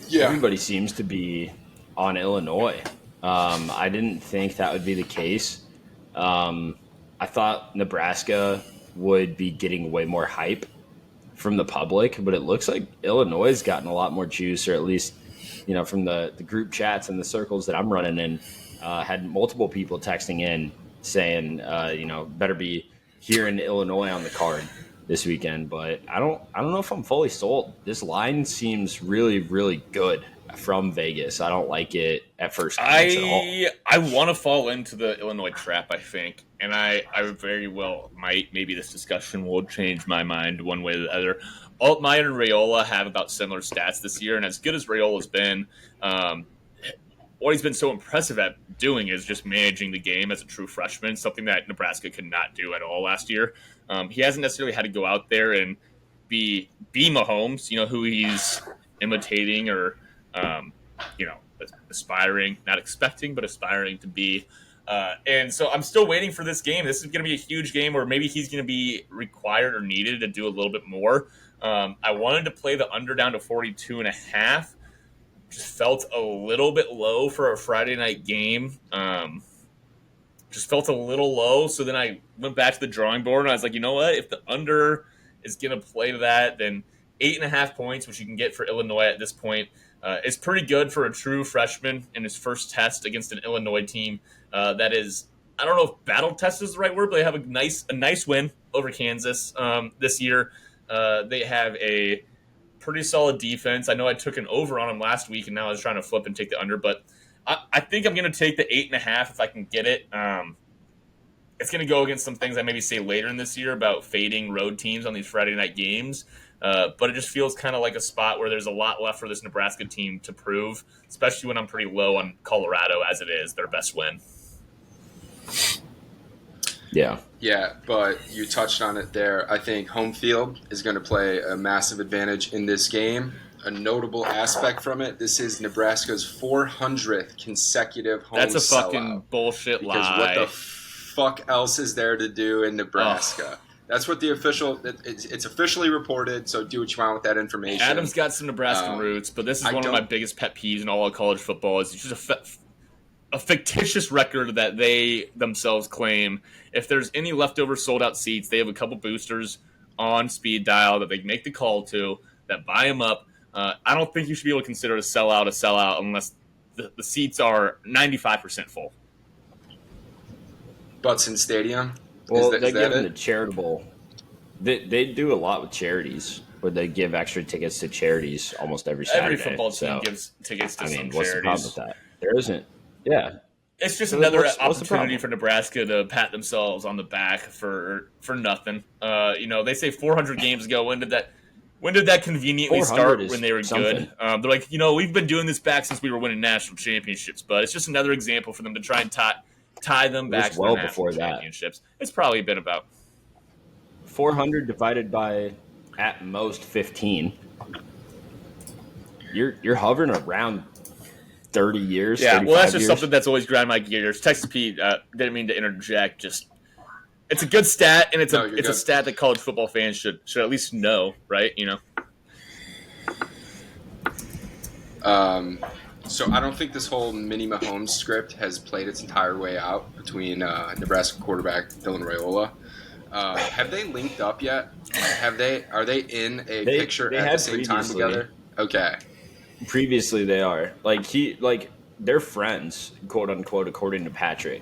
Yeah. Everybody seems to be on Illinois. I didn't think that would be the case. I thought Nebraska would be getting way more hype from the public, but it looks like Illinois has gotten a lot more juice, or at least, from the group chats and the circles that I'm running in, had multiple people texting in saying, better be here in Illinois on the card this weekend. But I don't know if I'm fully sold. This line seems really, really good from Vegas. I don't like it at first glance at all. I want to fall into the Illinois trap, I think, and I very well might. Maybe this discussion will change my mind one way or the other. Altmaier and Raiola have about similar stats this year, and as good as Raiola's been, what he's been so impressive at doing is just managing the game as a true freshman, something that Nebraska could not do at all last year. He hasn't necessarily had to go out there and be Mahomes, who he's imitating or aspiring, not expecting, but aspiring to be. And so I'm still waiting for this game. This is going to be a huge game, or maybe he's going to be required or needed to do a little bit more. I wanted to play the under down to 42.5. Just felt a little bit low for a Friday night game. Just felt a little low. So then I went back to the drawing board and I was like, you know what? If the under is going to play to that, then 8.5 points, which you can get for Illinois at this point, is pretty good for a true freshman in his first test against an Illinois team that is, I don't know if battle test is the right word, but they have a nice win over Kansas this year. They have a pretty solid defense. I know I took an over on them last week, and now I was trying to flip and take the under, but I think I'm going to take the 8.5 if I can get it. It's going to go against some things I maybe say later in this year about fading road teams on these Friday night games. But it just feels kind of like a spot where there's a lot left for this Nebraska team to prove, especially when I'm pretty low on Colorado as it is their best win. Yeah. Yeah, but you touched on it there. I think home field is going to play a massive advantage in this game. A notable aspect from it, this is Nebraska's 400th consecutive home sellout. That's a fucking bullshit lie. Because what the fuck else is there to do in Nebraska? That's what it's officially reported, so do what you want with that information. Adam's got some Nebraska roots, but this is one of my biggest pet peeves in all of college football. Is just a fictitious record that they themselves claim. If there's any leftover sold-out seats, they have a couple boosters on speed dial that they make the call to that buy them up. I don't think you should be able to consider a sellout unless the seats are 95% full. Butson Stadium? Well, they give them the charitable. They do a lot with charities, where they give extra tickets to charities almost every Saturday. Every football team gives tickets to some what's charities. The problem with that? There isn't. Yeah. It's just another opportunity for Nebraska to pat themselves on the back for nothing. They say 400 games ago. When did that conveniently start? When they were good? They're like, we've been doing this back since we were winning national championships. But it's just another example for them to try and tie them back to the national championships. It's probably been about 400 divided by at most 15. You're hovering around 30 years. Yeah, well, that's just something that's always grind my gears. Texas Pete, didn't mean to interject. Just it's a good stat, and it's a stat that college football fans should at least know, right? So I don't think this whole mini Mahomes script has played its entire way out between Nebraska quarterback Dylan Raiola. Have they linked up yet? Are they in a picture at the same time together? Okay. Previously, they are they're friends, quote unquote, according to Patrick.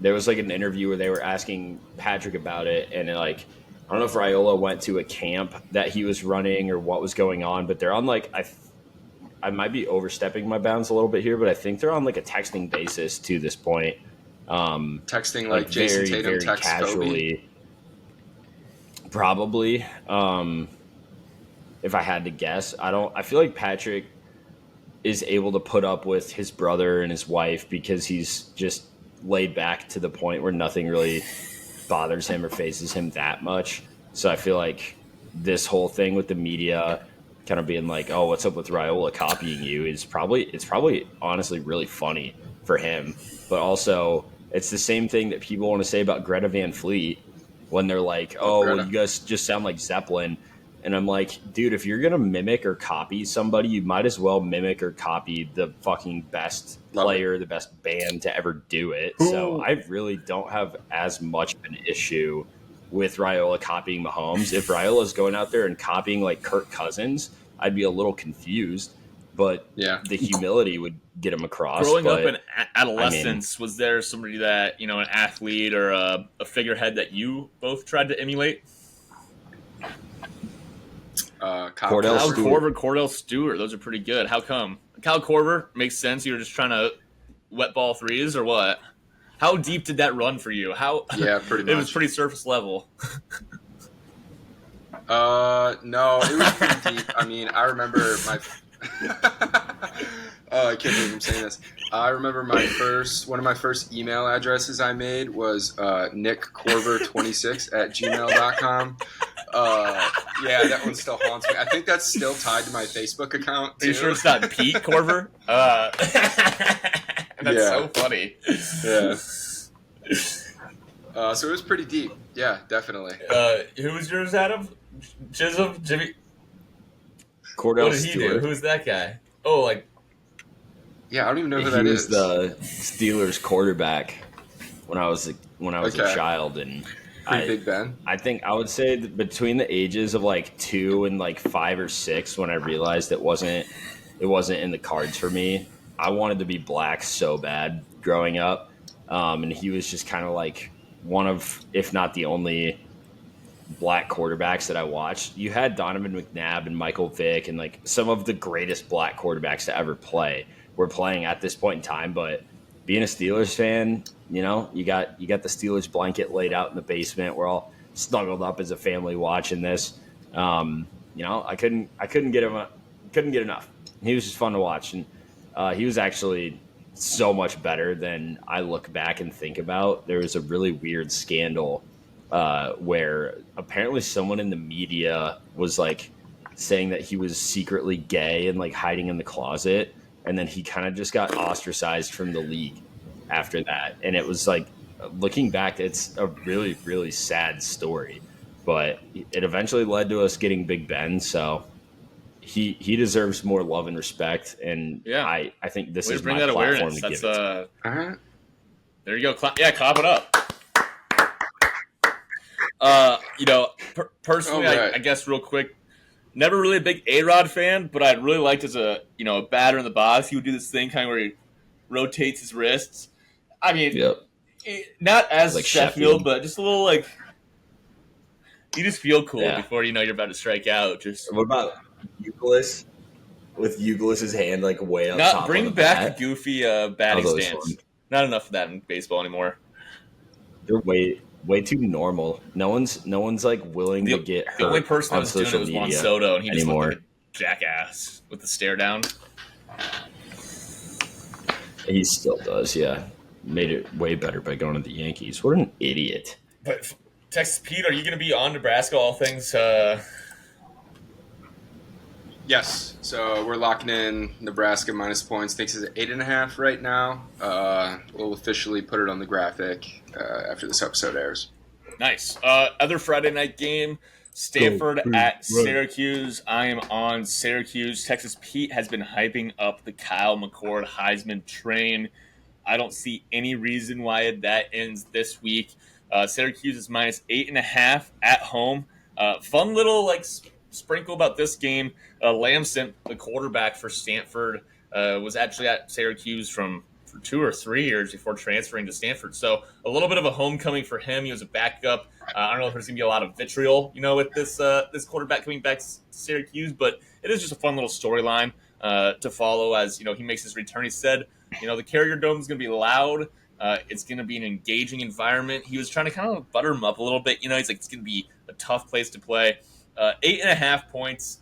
There was an interview where they were asking Patrick about it, and I don't know if Raiola went to a camp that he was running or what was going on, but they're on I might be overstepping my bounds a little bit here, but I think they're on a texting basis to this point. Texting like Jason Tatum very texts casually, Kobe? Probably. If I had to guess, I feel like Patrick is able to put up with his brother and his wife because he's just laid back to the point where nothing really bothers him or phases him that much. So I feel like this whole thing with the media kind of being like, oh, what's up with Raiola copying you it's probably honestly really funny for him. But also it's the same thing that people want to say about Greta Van Fleet when they're like, well, you guys just sound like Zeppelin. And I'm like, dude, if you're going to mimic or copy somebody, you might as well mimic or copy the fucking best player, the best band to ever do it. Ooh. So I really don't have as much of an issue with Raiola copying Mahomes. If Raiola's going out there and copying like Kirk Cousins, I'd be a little confused. But the humility would get him across. Growing up in adolescence, was there somebody that, an athlete or a figurehead that you both tried to emulate? Cordell Stewart. Those are pretty good. How come? Kyle Korver makes sense. You were just trying to wet ball threes or what? How deep did that run for you? Yeah, pretty much. It was pretty surface level. No, it was pretty deep. I mean, I remember my. Oh, I can't believe I'm saying this. I remember one of my first email addresses I made was nickcorver26@gmail.com. Yeah, that one still haunts me. I think that's still tied to my Facebook account, too. Are you sure it's not Pete Corver? That's so funny. Yeah. So it was pretty deep. Yeah, definitely. Who was yours, Adam? Chisum? Jimmy? Cordell What did he do? Who's that guy? Oh, like... Yeah, I don't even know who that is. He was the Steelers quarterback when I was a child, and Big Ben. I think I would say that between the ages of like 2 and like 5 or 6, when I realized it wasn't in the cards for me. I wanted to be black so bad growing up, and he was just kind of like one of, if not the only, black quarterbacks that I watched. You had Donovan McNabb and Michael Vick and like some of the greatest black quarterbacks to ever play were playing at this point in time. But being a Steelers fan, you got the Steelers blanket laid out in the basement. We're all snuggled up as a family watching this. I couldn't get enough. He was just fun to watch, and he was actually so much better than I look back and think about. There was a really weird scandal where apparently someone in the media was like saying that he was secretly gay and like hiding in the closet, and then he kind of just got ostracized from the league after that. And it was like, looking back, it's a really, really sad story, but it eventually led to us getting Big Ben. So he deserves more love and respect. And yeah, I think this is bring my that platform awareness. to give it. There you go. Clap it up. Personally, I guess real quick, never really a big A-Rod fan, but I really liked as a batter in the box. He would do this thing kind of where he rotates his wrists. I mean, not as like Sheffield, but just a little like, you just feel cool before you're about to strike out. Just what about Euclid? With Euclid's hand like way up top. Bring back the goofy batting stance. Not enough of that in baseball anymore. They're way too normal. No one's like willing to get hurt. The only person that was doing it was Juan Soto, and he just looked like a jackass with the stare down. He still does, yeah. Made it way better by going to the Yankees. What an idiot. But Texas Pete, are you going to be on Nebraska, all things? Yes. So we're locking in Nebraska minus points. Thinks it's at 8.5 right now. We'll officially put it on the graphic after this episode airs. Nice. Other Friday night game, Stanford at Syracuse. I am on Syracuse. Texas Pete has been hyping up the Kyle McCord Heisman train. I don't see any reason why that ends this week. Syracuse is minus 8.5 at home. Fun little sprinkle about this game. Lamson, the quarterback for Stanford, was actually at Syracuse for 2 or 3 years before transferring to Stanford. So a little bit of a homecoming for him. He was a backup. I don't know if there's going to be a lot of vitriol, with this quarterback coming back to Syracuse, but it is just a fun little storyline to follow as, he makes his return. He said, the Carrier Dome is going to be loud. It's going to be an engaging environment. He was trying to kind of butter him up a little bit. He's like, it's going to be a tough place to play. 8.5 points.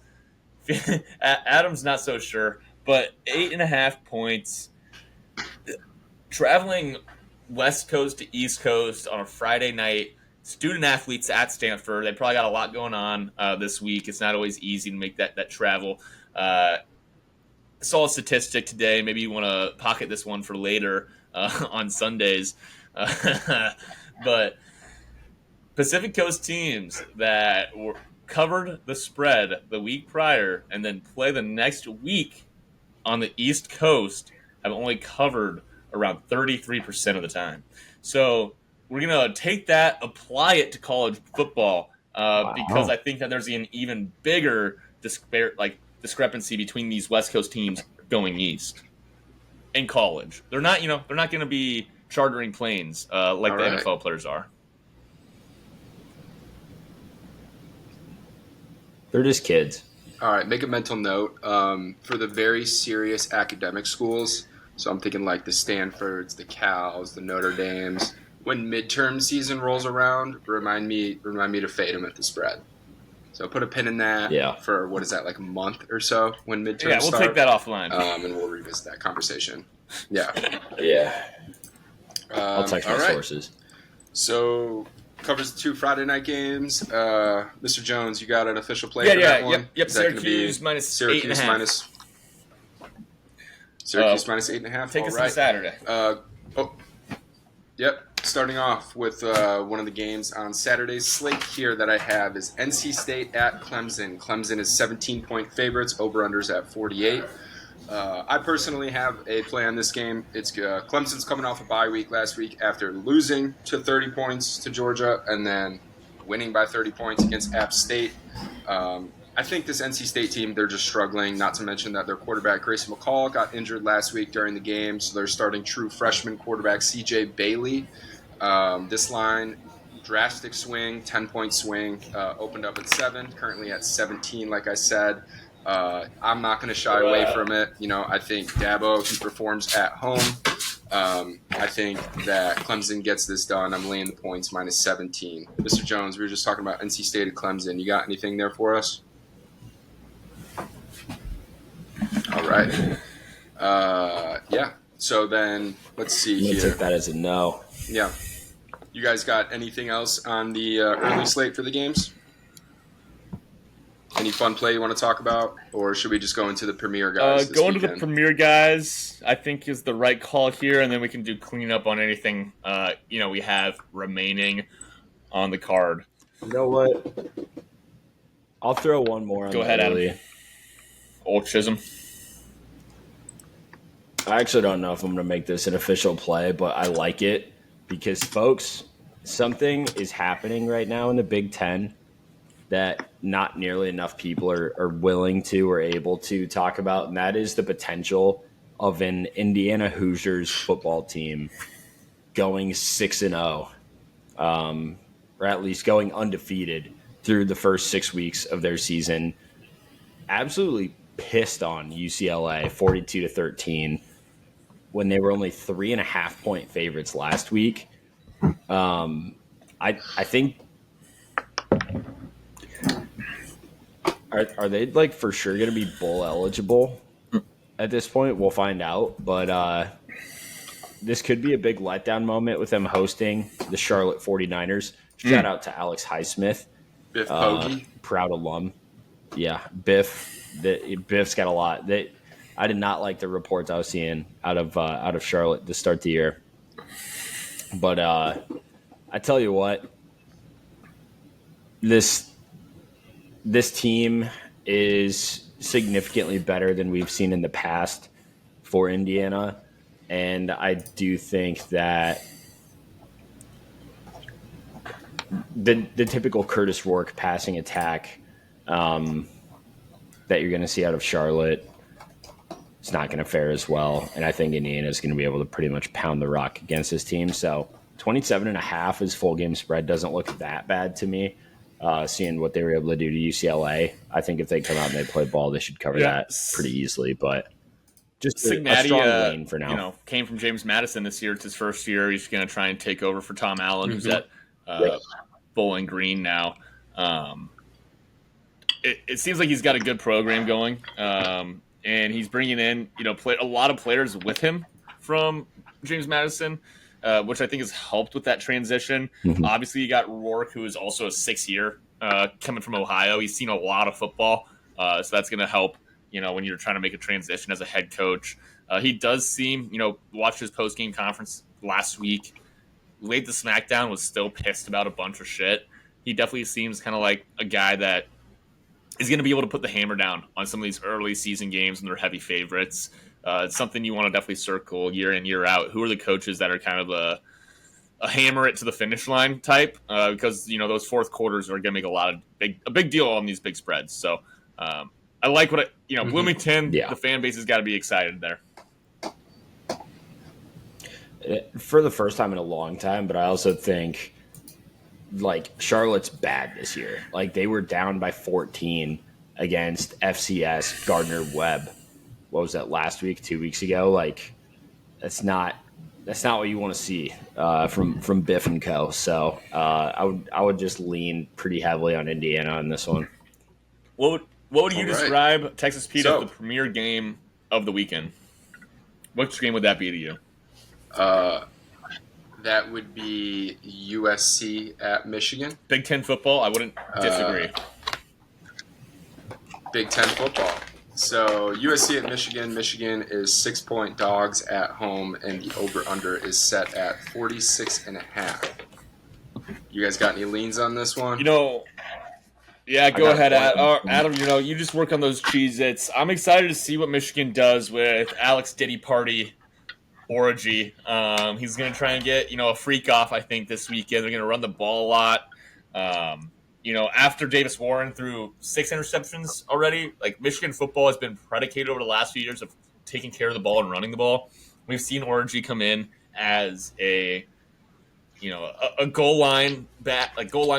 Adam's not so sure, but 8.5 points. Traveling West Coast to East Coast on a Friday night, student athletes at Stanford. They probably got a lot going on this week. It's not always easy to make that travel. Saw a statistic today. Maybe you want to pocket this one for later on Sundays. But Pacific Coast teams that covered the spread the week prior and then play the next week on the East Coast have only covered around 33% of the time. So we're gonna take that, apply it to college football, because I think that there's an even bigger discrepancy between these West Coast teams going east in college. They're not going to be chartering planes like the NFL players are. They're just kids. All right, make a mental note for the very serious academic schools. So I'm thinking like the Stanfords, the Cals, the Notre Dames. When midterm season rolls around, remind me to fade them at the spread. So put a pin in that for, what is that, like a month or so when midterms start? Yeah, we'll take that offline. And we'll revisit that conversation. Yeah. Yeah. I'll text my sources. So covers the 2 Friday night games. Mr. Jones, you got an official play for that one? Yep. Syracuse minus Syracuse 8.5. Minus 8.5. Take us to Saturday. Yep. Starting off with one of the games on Saturday's slate here that I have is NC State at Clemson. Clemson is 17-point favorites. Over-unders at 48. I personally have a play on this game. It's Clemson's coming off a bye week last week after losing to 30 points to Georgia and then winning by 30 points against App State. I think this NC State team, they're just struggling, not to mention that their quarterback, Grayson McCall, got injured last week during the game, so they're starting true freshman quarterback C.J. Bailey. This line, drastic swing, 10-point swing, opened up at 7, currently at 17, like I said. I'm not going to shy away from it. I think Dabo, he performs at home. I think that Clemson gets this done. I'm laying the points minus 17. Mr. Jones, we were just talking about NC State and Clemson. You got anything there for us? All right. Yeah. So then let's see I'm here. going to take that as a no. Yeah. You guys got anything else on the early slate for the games? Any fun play you want to talk about? Or should we just go into the premier guys this Going weekend? to the premier guys, I think, is the right call here, and then we can do cleanup on anything we have remaining on the card. You know what? I'll throw one more on. Go ahead, Adam. Ole Chisum. I actually don't know if I'm going to make this an official play, but I like it because, folks, something is happening right now in the Big Ten that not nearly enough people are willing to or able to talk about, and that is the potential of an Indiana Hoosiers football team going 6-0, or at least going undefeated through the first 6 weeks of their season. Absolutely pissed on UCLA 42-13 when they were only 3.5-point favorites last week. I think are they like for sure going to be bowl eligible at this point? We'll find out, but this could be a big letdown moment with them hosting the Charlotte 49ers. Shout out to Alex Highsmith, Biff Poggi, proud alum. Yeah, Biff's got a lot. I did not like the reports I was seeing out of Charlotte to start the year. But I tell you what, this team is significantly better than we've seen in the past for Indiana, and I do think that the typical Curtis Rourke passing attack that you're going to see out of Charlotte, it's not going to fare as well. And I think Indiana is going to be able to pretty much pound the rock against this team. So 27.5 as full game spread doesn't look that bad to me. Seeing what they were able to do to UCLA, I think if they come out and they play ball, they should cover that pretty easily. But just a strong lane for now. Came from James Madison this year. It's his first year. He's going to try and take over for Tom Allen, who's at Bowling Green now. It seems like he's got a good program going. And he's bringing in, a lot of players with him from James Madison, which I think has helped with that transition. Mm-hmm. Obviously, you got Rourke, who is also a 6-year coming from Ohio. He's seen a lot of football, so that's going to help, when you're trying to make a transition as a head coach. He does seem, watched his post-game conference last week, laid the smackdown, was still pissed about a bunch of shit. He definitely seems kind of like a guy that is going to be able to put the hammer down on some of these early season games and their heavy favorites. It's something you want to definitely circle year in, year out. Who are the coaches that are kind of hammer it to the finish line type because those fourth quarters are going to make a big deal on these big spreads. So I like what Bloomington. Yeah. The fan base has got to be excited there for the first time in a long time. But I also think like Charlotte's bad this year. Like they were down by 14 against FCS Gardner Webb. What was that last week? 2 weeks ago? Like that's not what you want to see from Biff and Co. So I would just lean pretty heavily on Indiana on this one. What would you describe Texas Pete as the premier game of the weekend? Which game would that be to you? That would be USC at Michigan. Big Ten football. I wouldn't disagree. Big Ten football. So USC at Michigan. Michigan is 6-point dogs at home, and the over/under is set at 46.5. You guys got any leans on this one? Yeah, go ahead, Adam. You just work on those Cheez-Its. I'm excited to see what Michigan does with Alex Diddy Party Orgy. He's going to try and get a freak off. I think this weekend they're going to run the ball a lot. After Davis Warren threw 6 interceptions already, like Michigan football has been predicated over the last few years of taking care of the ball and running the ball. We've seen Orgy come in as a goal line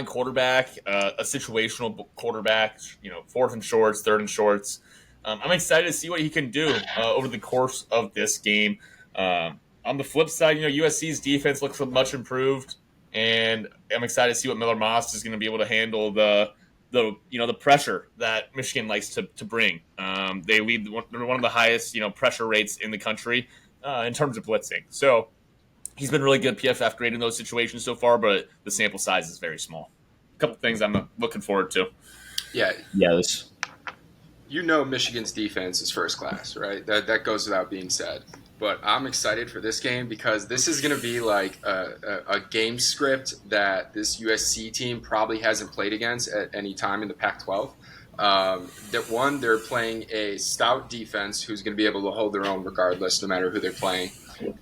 quarterback, a situational quarterback. Fourth and shorts, third and shorts. I'm excited to see what he can do over the course of this game. On the flip side, USC's defense looks much improved. And I'm excited to see what Miller Moss is going to be able to handle the pressure that Michigan likes to bring. They're one of the highest pressure rates in the country in terms of blitzing. So he's been really good PFF grade in those situations so far, but the sample size is very small. A couple things I'm looking forward to. Yeah. Yes. Michigan's defense is first class, right? That goes without being said. But I'm excited for this game because this is going to be like a game script that this USC team probably hasn't played against at any time in the Pac-12. They're playing a stout defense who's going to be able to hold their own regardless, no matter who they're playing.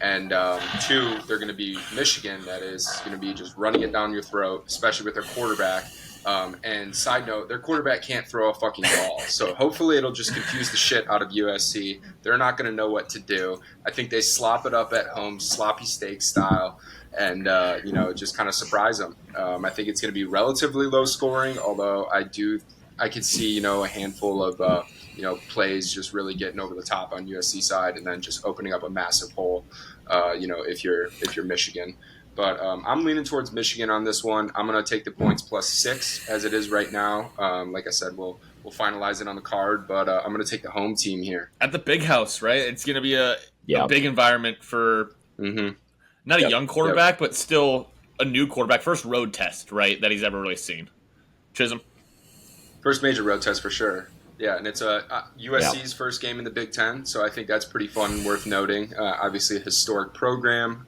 And 2, they're going to be Michigan that is going to be just running it down your throat, especially with their quarterback. And side note, their quarterback can't throw a fucking ball. So hopefully it'll just confuse the shit out of USC. They're not going to know what to do. I think they slop it up at home, sloppy steak style, and, just kind of surprise them. I think it's going to be relatively low scoring, although I could see, a handful of, plays just really getting over the top on USC side and then just opening up a massive hole, if you're Michigan. But I'm leaning towards Michigan on this one. I'm going to take the points +6 as it is right now. Like I said, we'll finalize it on the card, but I'm going to take the home team here. At the big house, right? It's going to be a big environment for not a young quarterback, but still a new quarterback. First road test, right, that he's ever really seen. Chisum? First major road test for sure. Yeah, and it's USC's first game in the Big Ten, so I think that's pretty fun and worth noting. Obviously a historic program.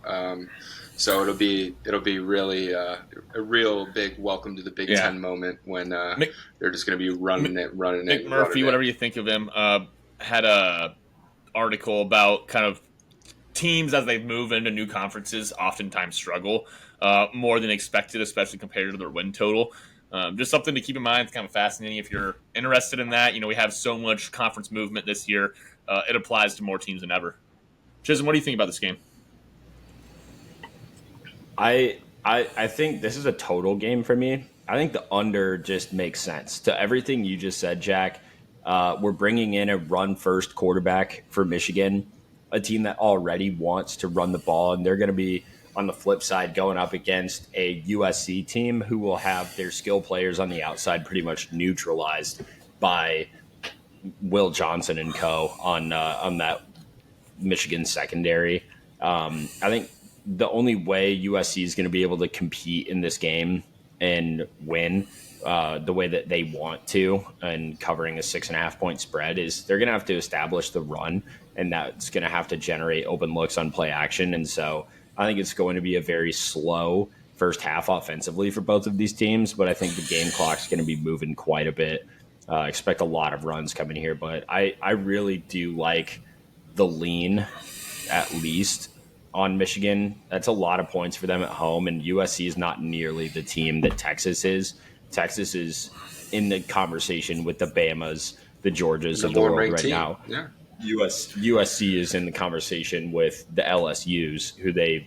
So it'll be really a real big welcome to the Big Ten moment when they're just going to be running it. Mick Murphy, whatever you think of him, had a article about kind of teams as they move into new conferences oftentimes struggle more than expected, especially compared to their win total. Just something to keep in mind. It's kind of fascinating if you're interested in that. We have so much conference movement this year. It applies to more teams than ever. Chisholm, what do you think about this game? I think this is a total game for me. I think the under just makes sense. To everything you just said, Jack, we're bringing in a run-first quarterback for Michigan, a team that already wants to run the ball, and they're going to be, on the flip side, going up against a USC team who will have their skill players on the outside pretty much neutralized by Will Johnson and co. on that Michigan secondary. I think the only way USC is going to be able to compete in this game and win the way that they want to, and covering a 6.5 point spread, is they're going to have to establish the run, and that's going to have to generate open looks on play action. And so I think it's going to be a very slow first half offensively for both of these teams, but I think the game clock's going to be moving quite a bit. Expect a lot of runs coming here, but I really do like the lean, at least, on Michigan. That's a lot of points for them at home, and USC is not nearly the team that Texas is. Texas is in the conversation with the Bamas, the Georgias of the world right now. Yeah. USC is in the conversation with the LSUs, who they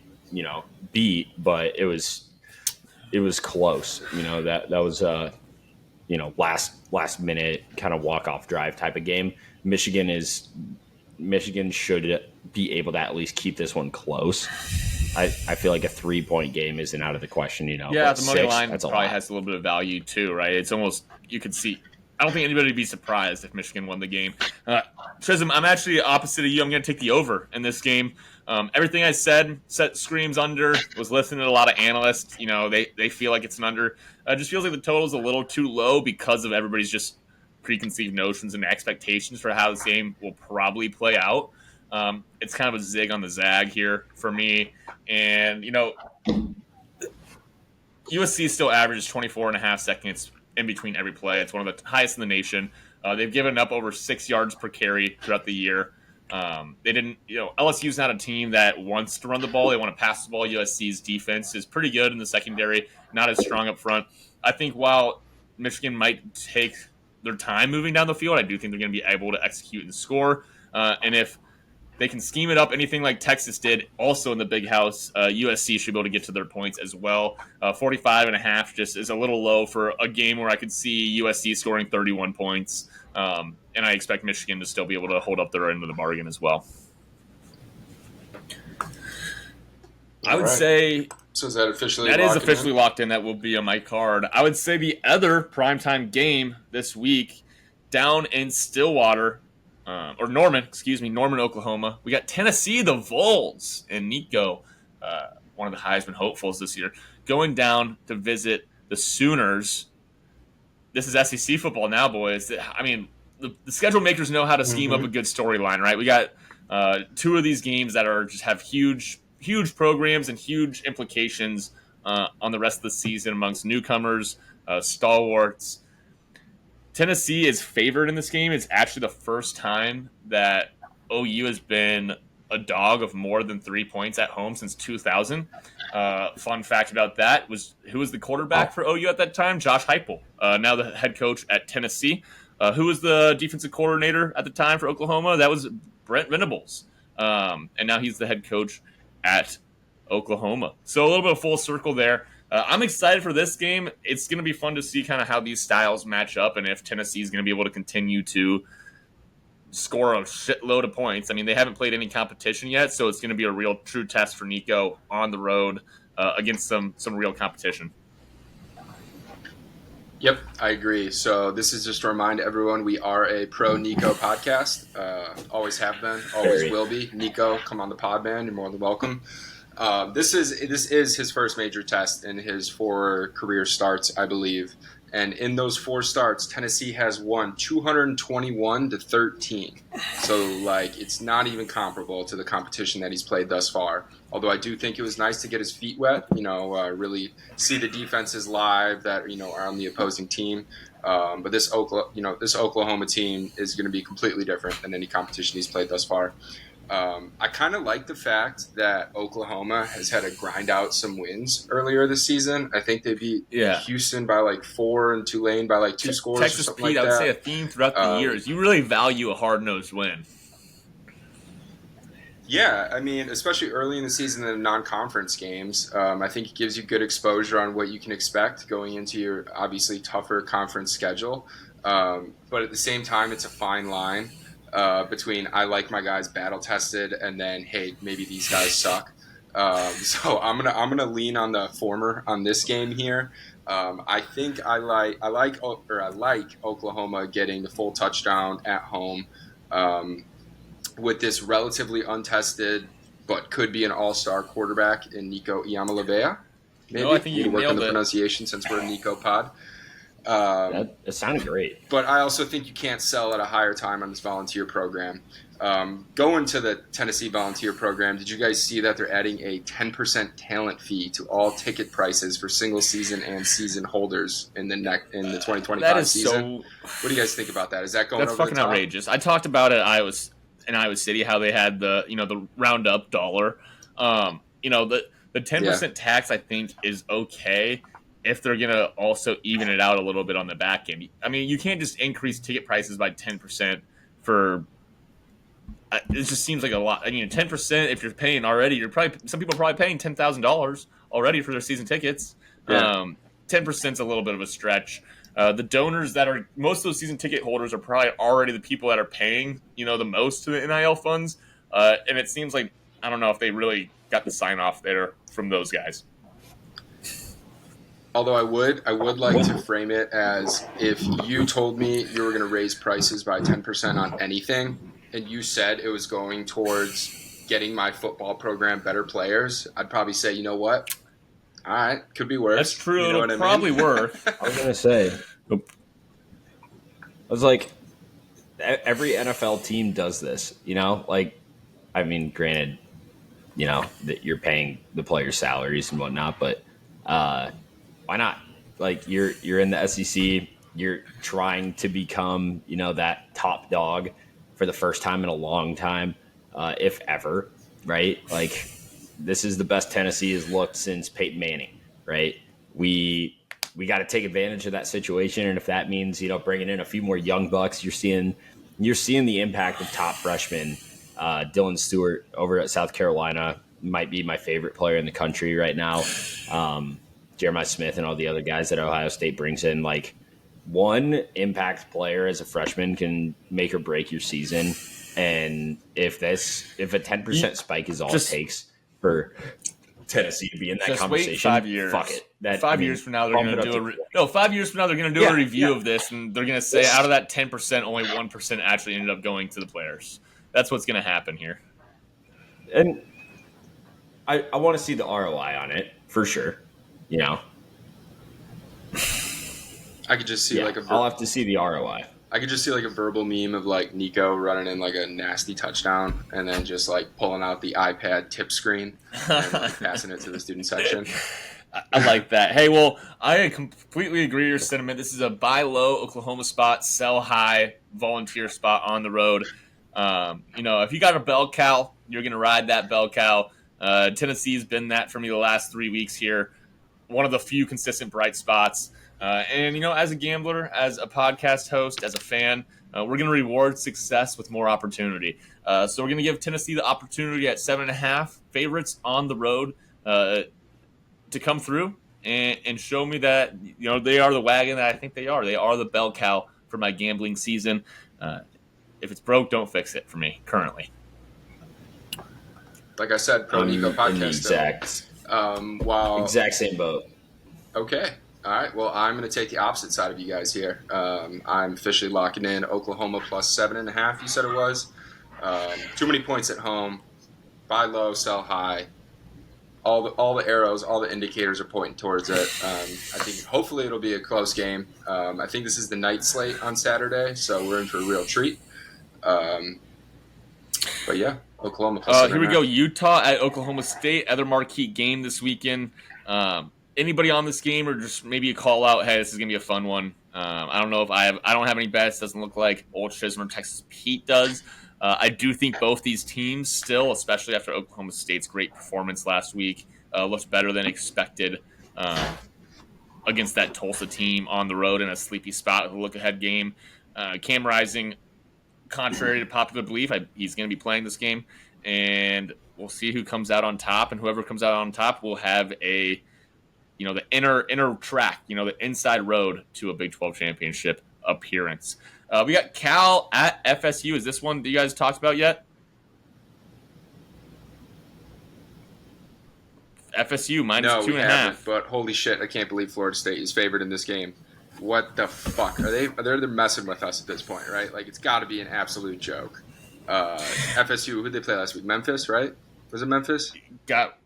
beat, but it was close. That was last minute kind of walk off drive type of game. Michigan should be able to at least keep this one close. I feel like a 3-point game isn't out of the question. Yeah, but the money line that's probably has a little bit of value too, right? It's almost, you could see. I don't think anybody would be surprised if Michigan won the game. Chisum, I'm actually opposite of you. I'm going to take the over in this game. Everything I said screams under. Was listening to a lot of analysts. They feel like it's an under. It just feels like the total is a little too low because of everybody's just preconceived notions and expectations for how this game will probably play out. It's kind of a zig on the zag here for me. And, USC still averages 24.5 seconds in between every play. It's one of the highest in the nation. They've given up over 6 yards per carry throughout the year. They didn't, LSU's not a team that wants to run the ball. They want to pass the ball. USC's defense is pretty good in the secondary, not as strong up front. I think while Michigan might take their time moving down the field, I do think they're going to be able to execute and score. And if they can scheme it up anything like Texas did, also in the big house, USC should be able to get to their points as well. 45.5 just is a little low for a game where I could see USC scoring 31 points. And I expect Michigan to still be able to hold up their end of the bargain as well. I would say... So is that officially locked in? That is officially locked in. That will be on my card. I would say the other primetime game this week down in Stillwater... Norman, Oklahoma. We got Tennessee, the Vols, and Nico, one of the Heisman hopefuls this year, going down to visit the Sooners. This is SEC football now, boys. I mean, the schedule makers know how to scheme up a good storyline, right? We got two of these games that are just have huge programs and huge implications on the rest of the season amongst newcomers, stalwarts. Tennessee is favored in this game. It's actually the first time that OU has been a dog of more than 3 points at home since 2000. Fun fact about that was who was the quarterback for OU at that time? Josh Heupel, now the head coach at Tennessee. Who was the defensive coordinator at the time for Oklahoma? That was Brent Venables. And now he's the head coach at Oklahoma. So a little bit of full circle there. I'm excited for this game. It's going to be fun to see kind of how these styles match up and if Tennessee is going to be able to continue to score a shitload of points. I mean, they haven't played any competition yet, so it's going to be a real true test for Nico on the road against some real competition. Yep, I agree. So this is just to remind everyone we are a pro Nico podcast. Always have been, always will be. Nico, come on the pod, man. You're more than welcome. This is his first major test in his 4 career starts, I believe. And in those 4 starts, Tennessee has won 221-13. So, it's not even comparable to the competition that he's played thus far. Although I do think it was nice to get his feet wet, really see the defenses live that, are on the opposing team. But this Oklahoma team is going to be completely different than any competition he's played thus far. I kind of like the fact that Oklahoma has had to grind out some wins earlier this season. I think they beat Houston by 4 and Tulane by 2 scores. Texas or something Pete, like I would that. say a theme throughout the years. You really value a hard-nosed win. Yeah, I mean, especially early in the season in the non-conference games, I think it gives you good exposure on what you can expect going into your obviously tougher conference schedule. But at the same time, it's a fine line. Between I like my guys battle tested and then hey maybe these guys suck. So I'm gonna lean on the former on this game here. I think I like Oklahoma getting the full touchdown at home with this relatively untested but could be an all-star quarterback in Nico Iamaleava. Maybe I think you work on the nailed it. pronunciation since we're a Nico pod. It sounded great. But I also think you can't sell at a higher time on this volunteer program. Going to the Tennessee volunteer program, did you guys see that they're adding a 10% talent fee to all ticket prices for single season and season holders in the 2025 season? What do you guys think about that? Is that going over the top? That's fucking outrageous. I talked about it in Iowa City how they had the roundup dollar The 10% tax I think is okay if they're gonna also even it out a little bit on the back end. I mean, you can't just increase ticket prices by 10% for. It just seems like a lot. I mean, 10% if you're paying already, some people are probably paying $10,000 already for their season tickets. Yeah. 10% is a little bit of a stretch. The donors that are most of those season ticket holders are probably already the people that are paying, the most to the NIL funds. And it seems like I don't know if they really got the sign off there from those guys. Although I would like to frame it as if you told me you were going to raise prices by 10% on anything, and you said it was going towards getting my football program better players, I'd probably say, you know what? All right, could be worse. That's true. You know It'll probably work. I was going to say, I was like, every NFL team does this, I mean, granted, that you're paying the players' salaries and whatnot, but why not? Like you're in the SEC, you're trying to become, that top dog for the first time in a long time, if ever, right? Like this is the best Tennessee has looked since Peyton Manning, right? We got to take advantage of that situation, and if that means bringing in a few more young bucks, you're seeing the impact of top freshmen. Dylan Stewart over at South Carolina might be my favorite player in the country right now. Jeremiah Smith and all the other guys that Ohio State brings in, like one impact player as a freshman can make or break your season. And if a 10% spike is all it takes for Tennessee to be in that just conversation, wait 5 years. Fuck it. 5 years from now, they're going to do 5 years from now, they're going to do a review of this, and they're going to say out of that 10%, only 1% actually ended up going to the players. That's what's going to happen here. And I want to see the ROI on it for sure. I could just see I'll have to see the ROI. I could just see like a verbal meme of like Nico running in like a nasty touchdown and then just like pulling out the iPad tip screen and like passing it to the student section. I like that. Hey, well, I completely agree with your sentiment. This is a buy low Oklahoma spot, sell high volunteer spot on the road. If you got a bell cow, you're going to ride that bell cow. Tennessee's been that for me the last 3 weeks here. One of the few consistent bright spots. And as a gambler, as a podcast host, as a fan, we're going to reward success with more opportunity. So we're going to give Tennessee the opportunity at 7.5 favorites on the road to come through and show me that they are the wagon that I think they are. They are the bell cow for my gambling season. If it's broke, don't fix it for me currently. Like I said, Pro Nico podcast. Exact same boat. Okay. All right. Well, I'm going to take the opposite side of you guys here. I'm officially locking in Oklahoma plus 7.5. You said it was. Too many points at home. Buy low, sell high. All the arrows, all the indicators are pointing towards it. I think hopefully it'll be a close game. I think this is the night slate on Saturday, so we're in for a real treat. But yeah, Oklahoma plus 7.5. Here we go. Utah at Oklahoma State, other marquee game this weekend. Anybody on this game, or just maybe a call out? Hey, this is gonna be a fun one. I don't know if I don't have any bets. Doesn't look like Ole Chisum or Texas Pete does. I do think both these teams still, especially after Oklahoma State's great performance last week, looks better than expected against that Tulsa team on the road in a sleepy spot with a look-ahead game. Cam Rising, contrary to popular belief, he's going to be playing this game, and we'll see who comes out on top, and whoever comes out on top will have the inner track, the inside road to a Big 12 championship appearance. We got Cal at FSU. Is this one that you guys talked about yet? FSU minus 2.5. But holy shit, I can't believe Florida State is favored in this game. What the fuck? They're messing with us at this point, right? Like, it's got to be an absolute joke. FSU, who did they play last week? Memphis, right? Was it Memphis? Got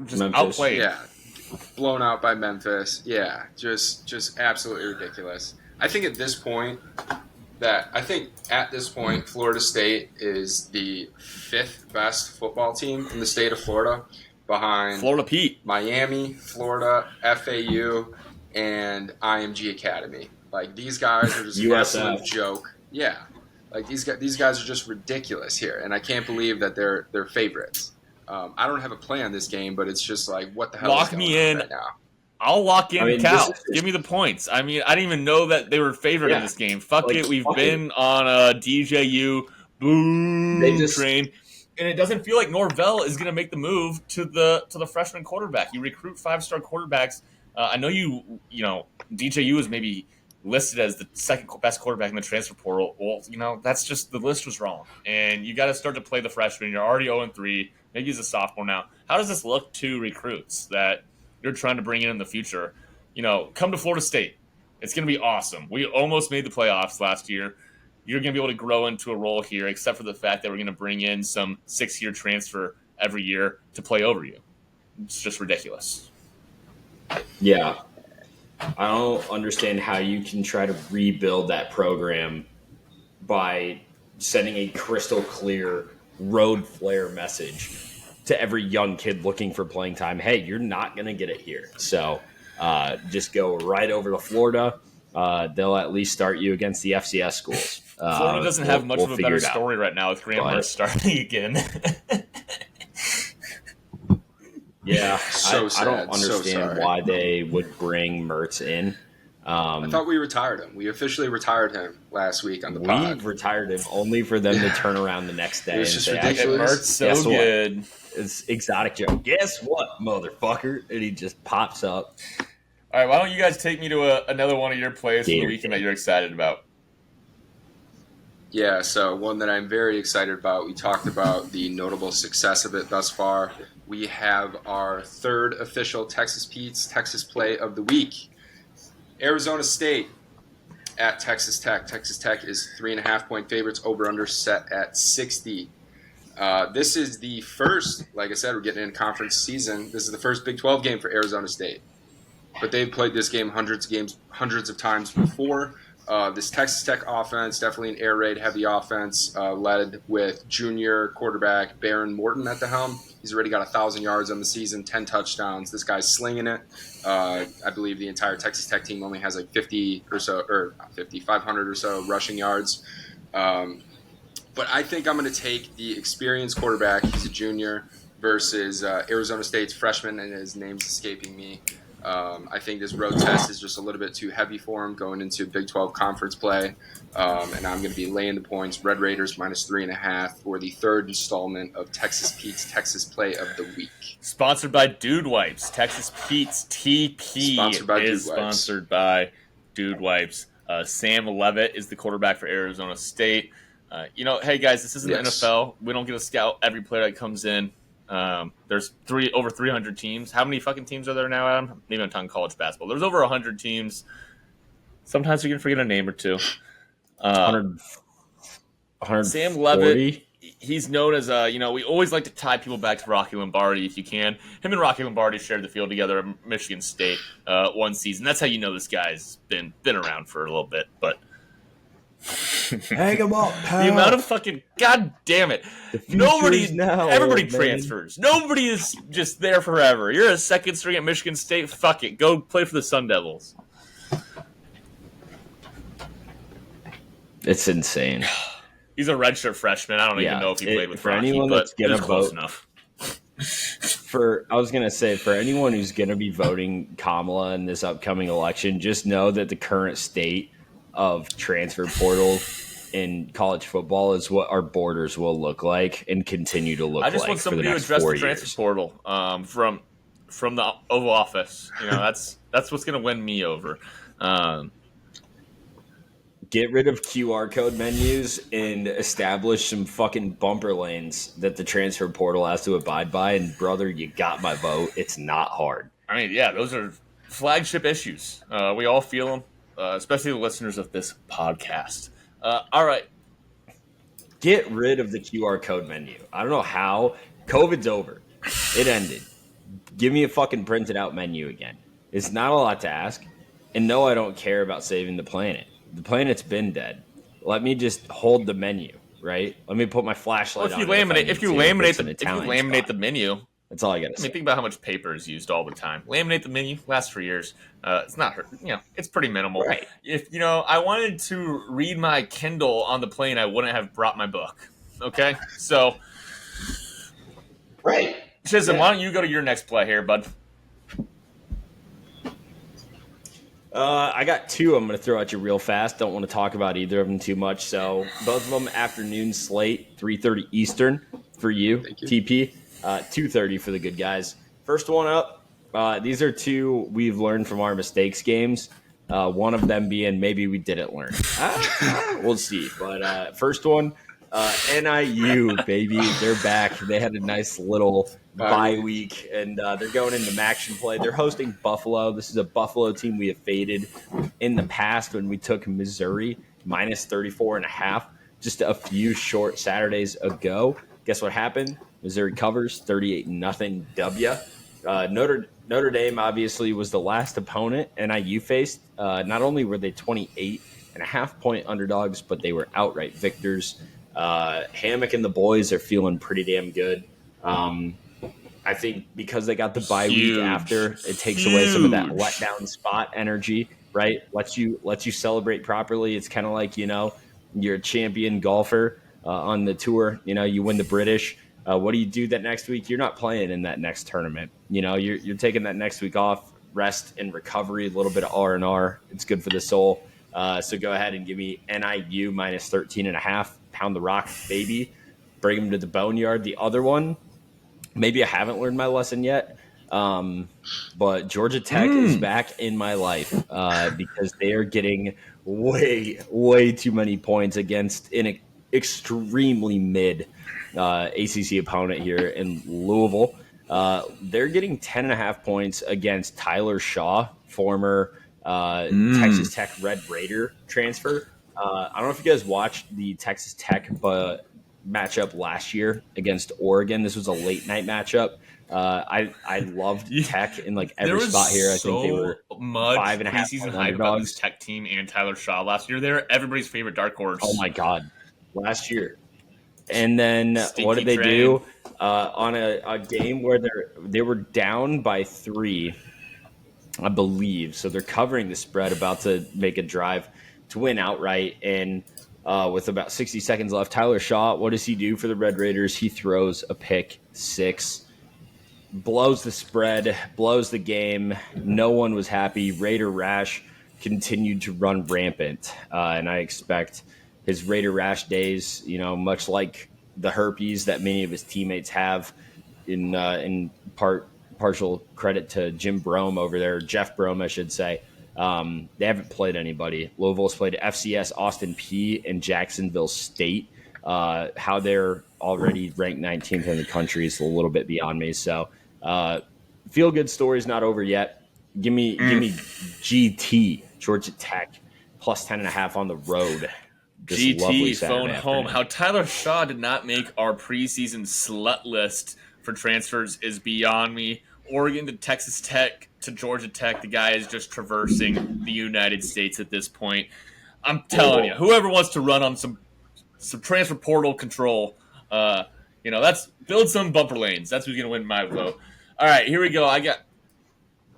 just Memphis. Outplayed. Yeah. Blown out by Memphis. Yeah, just absolutely ridiculous. I think at this point, Florida State is the 5th best football team in the state of Florida, behind Florida Pete, Miami, Florida, FAU, and IMG Academy. Like, these guys are just an absolute joke. Yeah, like these guys are just ridiculous here, and I can't believe that they're favorites. I don't have a play on this game, but it's just like, what the hell Lock is going me in. on right now? I'll lock in Cal. This is Give me the points. I mean, I didn't even know that they were favored in this game. Fuck it. We've been on a DJU boom train. And it doesn't feel like Norvell is going to make the move to the freshman quarterback. You recruit 5-star quarterbacks. I know DJU is maybe listed as the second best quarterback in the transfer portal. Well, that's just the list was wrong. And you got to start to play the freshman. You're already 0-3. Maybe he's a sophomore now. How does this look to recruits that you're trying to bring in the future? Come to Florida State. It's going to be awesome. We almost made the playoffs last year. You're going to be able to grow into a role here, except for the fact that we're going to bring in some 6-year transfer every year to play over you. It's just ridiculous. Yeah. I don't understand how you can try to rebuild that program by sending a crystal clear road flare message to every young kid looking for playing time. Hey, you're not going to get it here. So just go right over to Florida. They'll at least start you against the FCS schools. Florida doesn't have much of a better story right now with Graham Mertz starting again. Yeah, so I don't understand why they would bring Mertz in. I thought we retired him. We officially retired him last week on the pod. We retired him only for them to turn around the next day It was and just say, ridiculous. Mertz so good. It's exotic Joe. Guess what, motherfucker? And he just pops up. All right, why don't you guys take me to another one of your plays for the weekend that you're excited about? Yeah, so one that I'm very excited about. We talked about the notable success of it thus far. We have our third official Texas Pete's Texas Play of the Week. Arizona State at Texas Tech. Texas Tech is 3.5-point favorites, over-under set at 60. This is the first, like I said, we're getting in conference season. This is the first Big 12 game for Arizona State. But they've played this game hundreds of times before. This Texas Tech offense, definitely an air raid heavy offense, led with junior quarterback Baron Morton at the helm. He's already got 1,000 yards on the season, 10 touchdowns. This guy's slinging it. I believe the entire Texas Tech team only has like 500 or so rushing yards. But I think I'm going to take the experienced quarterback. He's a junior versus Arizona State's freshman, and his name's escaping me. I think this road test is just a little bit too heavy for him going into Big 12 conference play. And I'm going to be laying the points. Red Raiders -3.5 for the third installment of Texas Pete's Texas Play of the Week. Sponsored by Dude Wipes. Texas Pete's TP sponsored by Dude Wipes. Sam Levitt is the quarterback for Arizona State. Hey guys, this isn't the NFL. We don't get to scout every player that comes in. There's over 300 teams. How many fucking teams are there now, Adam? Even on college basketball. There's over 100 teams. Sometimes we can forget a name or two. 140? Sam Levitt, he's known as, we always like to tie people back to Rocky Lombardi if you can. Him and Rocky Lombardi shared the field together at Michigan State one season. That's how you know this guy's been around for a little bit, but hang him up, pal. The amount of fucking god damn it. Everybody transfers. Nobody is just there forever. You're a second string at Michigan State. Fuck it. Go play for the Sun Devils. It's insane. He's a redshirt freshman. I don't even know if he played with for Rocky, anyone but that's gonna close vote enough. I was gonna say, for anyone who's gonna be voting Kamala in this upcoming election, just know that the current state of transfer portal in college football is what our borders will look like and continue to look like. I just want somebody to address the transfer portal from the Oval Office. That's what's going to win me over. Get rid of QR code menus and establish some fucking bumper lanes that the transfer portal has to abide by. And brother, you got my vote. It's not hard. I mean, yeah, those are flagship issues. We all feel them. Especially the listeners of this podcast. All right. Get rid of the QR code menu. I don't know how. COVID's over. It ended. Give me a fucking printed out menu again. It's not a lot to ask. And no, I don't care about saving the planet. The planet's been dead. Let me just hold the menu, right? Let me put my flashlight on. If you laminate the menu, that's all I got to say. Think about how much paper is used all the time. Laminate the menu, lasts for years. It's not hurt. It's pretty minimal. Right. If I wanted to read my Kindle on the plane, I wouldn't have brought my book. Okay, so Right. Chisum, Yeah. why don't you go to your next play here, bud? I got two I'm going to throw at you real fast. Don't want to talk about either of them too much. So both of them afternoon slate, 3:30 Eastern for you, Thank you. TP, 2:30 for the good guys. First one up. These are two we've learned from our mistakes games. One of them being maybe we didn't learn. We'll see. But first one, NIU, baby. They're back. They had a nice little bye week, and they're going into action play. They're hosting Buffalo. This is a Buffalo team we have faded in the past when we took Missouri minus 34.5 just a few short Saturdays ago. Guess what happened? Missouri covers 38-0 W. Notre Dame obviously was the last opponent NIU faced. Not only were they 28.5-point underdogs, but they were outright victors. Hammock and the boys are feeling pretty damn good. I think because they got the bye week after, it takes away some of that letdown spot energy, right? Lets you celebrate properly. It's kind of like, you're a champion golfer on the tour. You win the British. What do you do that next week? You're not playing in that next tournament. You're taking that next week off, rest and recovery, a little bit of R&R. It's good for the soul. So go ahead and give me NIU minus 13.5. Pound the rock, baby. Bring them to the boneyard. The other one, maybe I haven't learned my lesson yet, but Georgia Tech is back in my life because they are getting way, way too many points against an extremely mid ACC opponent here in Louisville. They're getting 10.5 points against Tyler Shaw, former Texas Tech Red Raider transfer. I don't know if you guys watched the Texas Tech matchup last year against Oregon. This was a late night matchup. I loved Tech in like every spot here. I think they were much 5.5 preseason hype about this Tech team and Tyler Shaw last year. They're everybody's favorite dark horse. Oh my god, last year. And then Stinky what did they train. do on a game where they were down by 3, I believe. So they're covering the spread, about to make a drive to win outright. And with about 60 seconds left, Tyler Shaw, what does he do for the Red Raiders? He throws a pick 6, blows the spread, blows the game. No one was happy. Raider Rash continued to run rampant. And I expect his Raider Rash days, much like the herpes that many of his teammates have, in partial credit to Jim Brome over there, Jeff Brome, I should say. They haven't played anybody. Louisville's played FCS, Austin Peay, and Jacksonville State. How they're already ranked 19th in the country is a little bit beyond me. So, feel good story's not over yet. Give me GT, Georgia Tech, plus 10.5 on the road. GT phone home. How Tyler Shaw did not make our preseason slut list for transfers is beyond me. Oregon to Texas Tech to Georgia Tech. The guy is just traversing the United States at this point. I'm telling you, whoever wants to run on some transfer portal control, that's build some bumper lanes. That's who's going to win my vote. All right, here we go. I got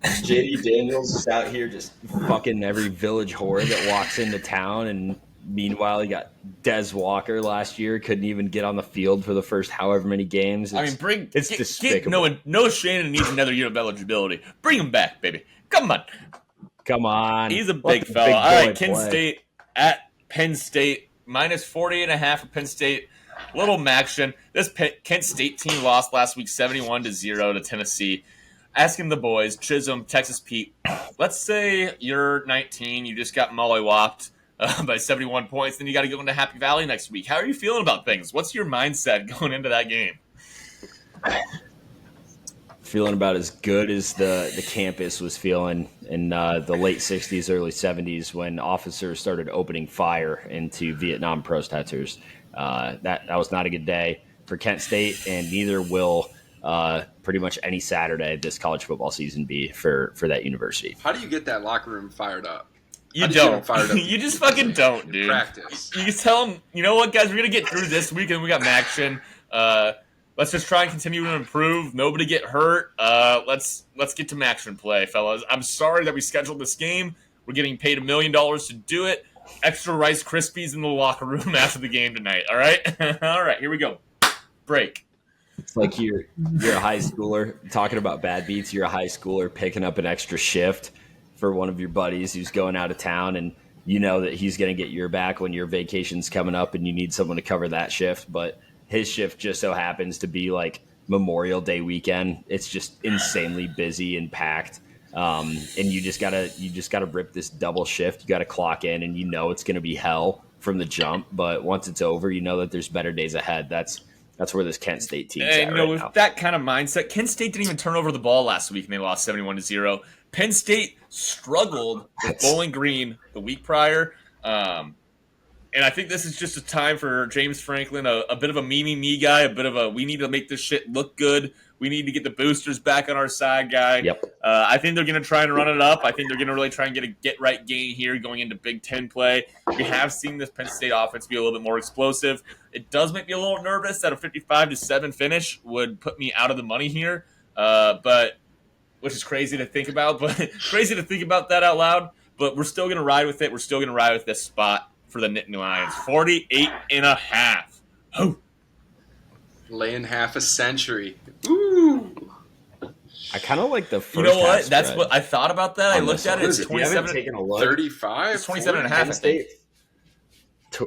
JD Daniels is out here just fucking every village whore that walks into town, and meanwhile, you got Des Walker last year, couldn't even get on the field for the first however many games. It's despicable. No Shannon needs another year of eligibility. Bring him back, baby. Come on. He's a big fella. All right, Kent State at Penn State, minus 48.5 for Penn State. Little Maction. This Kent State team lost last week 71-0 to Tennessee. Asking the boys, Chisum, Texas Pete, let's say you're 19, you just got mollywopped by 71 points, then you got to go into Happy Valley next week. How are you feeling about things? What's your mindset going into that game? Feeling about as good as the campus was feeling in the late 60s, early 70s when officers started opening fire into Vietnam protesters. That was not a good day for Kent State, and neither will pretty much any Saturday this college football season be for that university. How do you get that locker room fired up? You don't. You just fucking don't, dude. Practice. You just tell them, you know what, guys, we're going to get through this weekend. We got Maction. Let's just try and continue to improve. Nobody get hurt. Let's get to Maction play, fellas. I'm sorry that we scheduled this game. We're getting paid $1 million to do it. Extra Rice Krispies in the locker room after the game tonight, all right? All right, here we go. Break. It's like you're a high schooler talking about bad beats. You're a high schooler picking up an extra shift for one of your buddies who's going out of town, and you know that he's going to get your back when your vacation's coming up, and you need someone to cover that shift. But his shift just so happens to be like Memorial Day weekend. It's just insanely busy and packed. And you just gotta rip this double shift. You gotta clock in, and you know it's gonna be hell from the jump. But once it's over, you know that there's better days ahead. That's where this Kent State team's at And right with now. that kind of mindset, Kent State didn't even turn over the ball last week, and they lost 71-0. Penn State struggled with Bowling Green the week prior. And I think this is just a time for James Franklin, a bit of a me guy, a bit of a we need to make this shit look good. We need to get the boosters back on our side guy. Yep. I think they're going to try and run it up. I think they're going to really try and get a get-right gain here going into Big Ten play. We have seen this Penn State offense be a little bit more explosive. It does make me a little nervous that a 55-7 finish would put me out of the money here, but which is crazy to think about. But crazy to think about that out loud. But we're still going to ride with it. We're still going to ride with this spot for the Nittany Lions. 48.5. Oh. Laying half a century. Ooh. I kind of like the first. You know what? half That's spread what I thought about that. I on looked this at one. it. It's If you haven't 27. taken a look, 35? It's 27 and a 40? half, I think.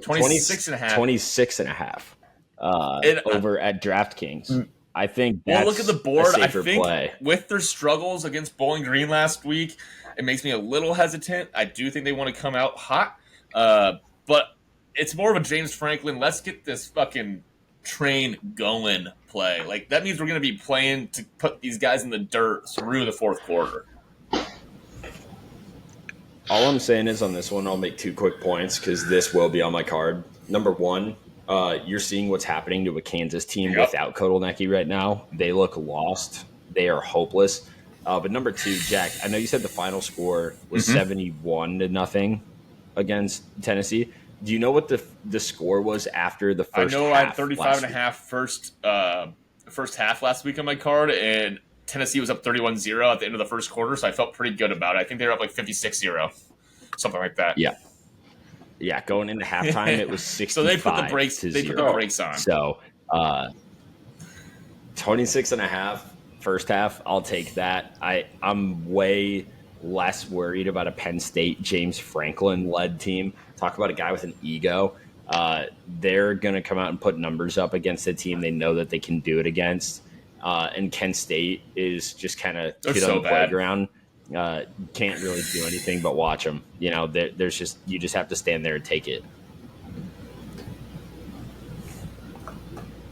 26 and a half. 26 and a half over at DraftKings. I think that's look at the board. a safer I think play. with their struggles against Bowling Green last week, it makes me a little hesitant. I do think they want to come out hot, but it's more of a James Franklin, let's get this fucking train going play. Like, that means we're going to be playing to put these guys in the dirt through the fourth quarter. All I'm saying is on this one, I'll make 2 quick points because this will be on my card. Number one, you're seeing what's happening to a Kansas team without Kotelnicki right now. They look lost. They are hopeless. But number two, Jack, I know you said the final score was 71-0 against Tennessee. Do you know what the score was after the first half? I know I had 35.5 first half last week on my card, and Tennessee was up 31-0 at the end of the first quarter, so I felt pretty good about it. I think they were up like 56-0, something like that. Yeah. Yeah, going into halftime, it was 65 so they put the brakes. to They 0. put the brakes on. So, 26.5 first half, I'll take that. I'm way less worried about a Penn State James Franklin led team. Talk about a guy with an ego. They're going to come out and put numbers up against a team they know that they can do it against. And Kent State is just kind of kid on the playground. Can't really do anything but watch them. You know, there's just you just have to stand there and take it.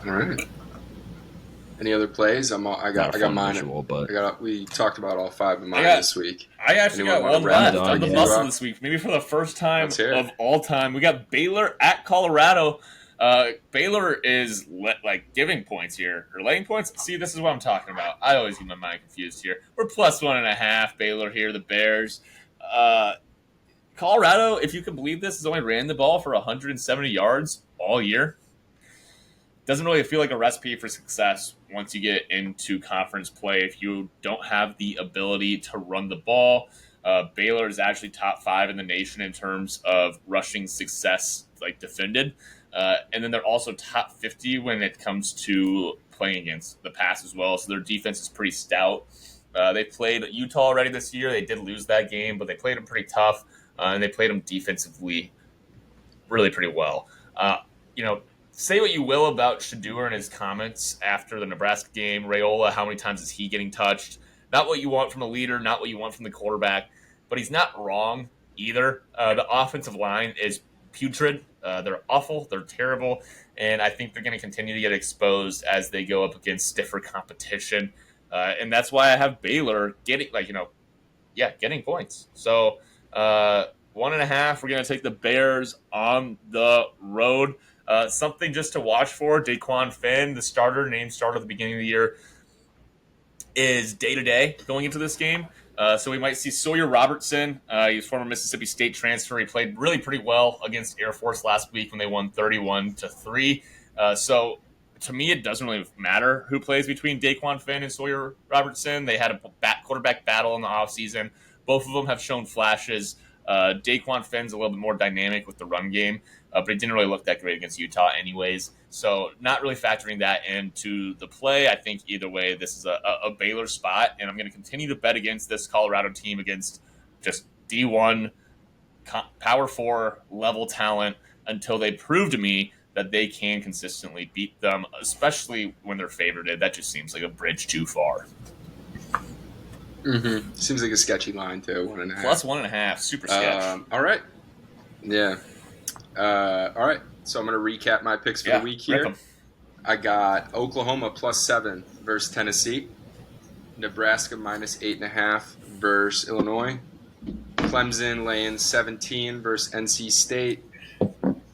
All right. Any other plays? I got mine. Visual, but We talked about all 5 of mine this week. I actually Anyone got want one to wrap left it on the up? muscle this week. Maybe for the first time Let's hear it. of all time. We got Baylor at Colorado. Baylor is giving points here, or laying points. See, this is what I'm talking about. I always get my mind confused here. We're plus 1.5 Baylor here, the Bears. Colorado, if you can believe this, has only ran the ball for 170 yards all year. Doesn't really feel like a recipe for success once you get into conference play if you don't have the ability to run the ball. Baylor is actually top 5 in the nation in terms of rushing success, defended. And then they're also top 50 when it comes to playing against the pass as well. So their defense is pretty stout. They played Utah already this year. They did lose that game, but they played them pretty tough. And they played them defensively really pretty well. Say what you will about Shedeur and his comments after the Nebraska game. Raiola, how many times is he getting touched? Not what you want from a leader, not what you want from the quarterback. But he's not wrong either. The offensive line is putrid. They're awful. They're terrible. And I think they're going to continue to get exposed as they go up against stiffer competition. And that's why I have Baylor getting points. So 1.5, we're going to take the Bears on the road. Something just to watch for, Daquan Finn, the starter, named starter at the beginning of the year, is day-to-day going into this game. So we might see Sawyer Robertson. He's a former Mississippi State transfer. He played really pretty well against Air Force last week when they won 31-3. So to me, it doesn't really matter who plays between Daquan Finn and Sawyer Robertson. They had a quarterback battle in the offseason. Both of them have shown flashes. Daquan Finn's a little bit more dynamic with the run game. but it didn't really look that great against Utah anyways. So not really factoring that into the play. I think either way, this is a Baylor spot, and I'm going to continue to bet against this Colorado team against just D1, Power 4 level talent until they prove to me that they can consistently beat them, especially when they're favored. That just seems like a bridge too far. Mm-hmm. Seems like a sketchy line too. 1.5. Plus 1.5. Super sketch. All right. Yeah. All right. So I'm going to recap my picks for the week here. I got Oklahoma plus 7 versus Tennessee. Nebraska minus 8.5 versus Illinois. Clemson laying 17 versus NC State.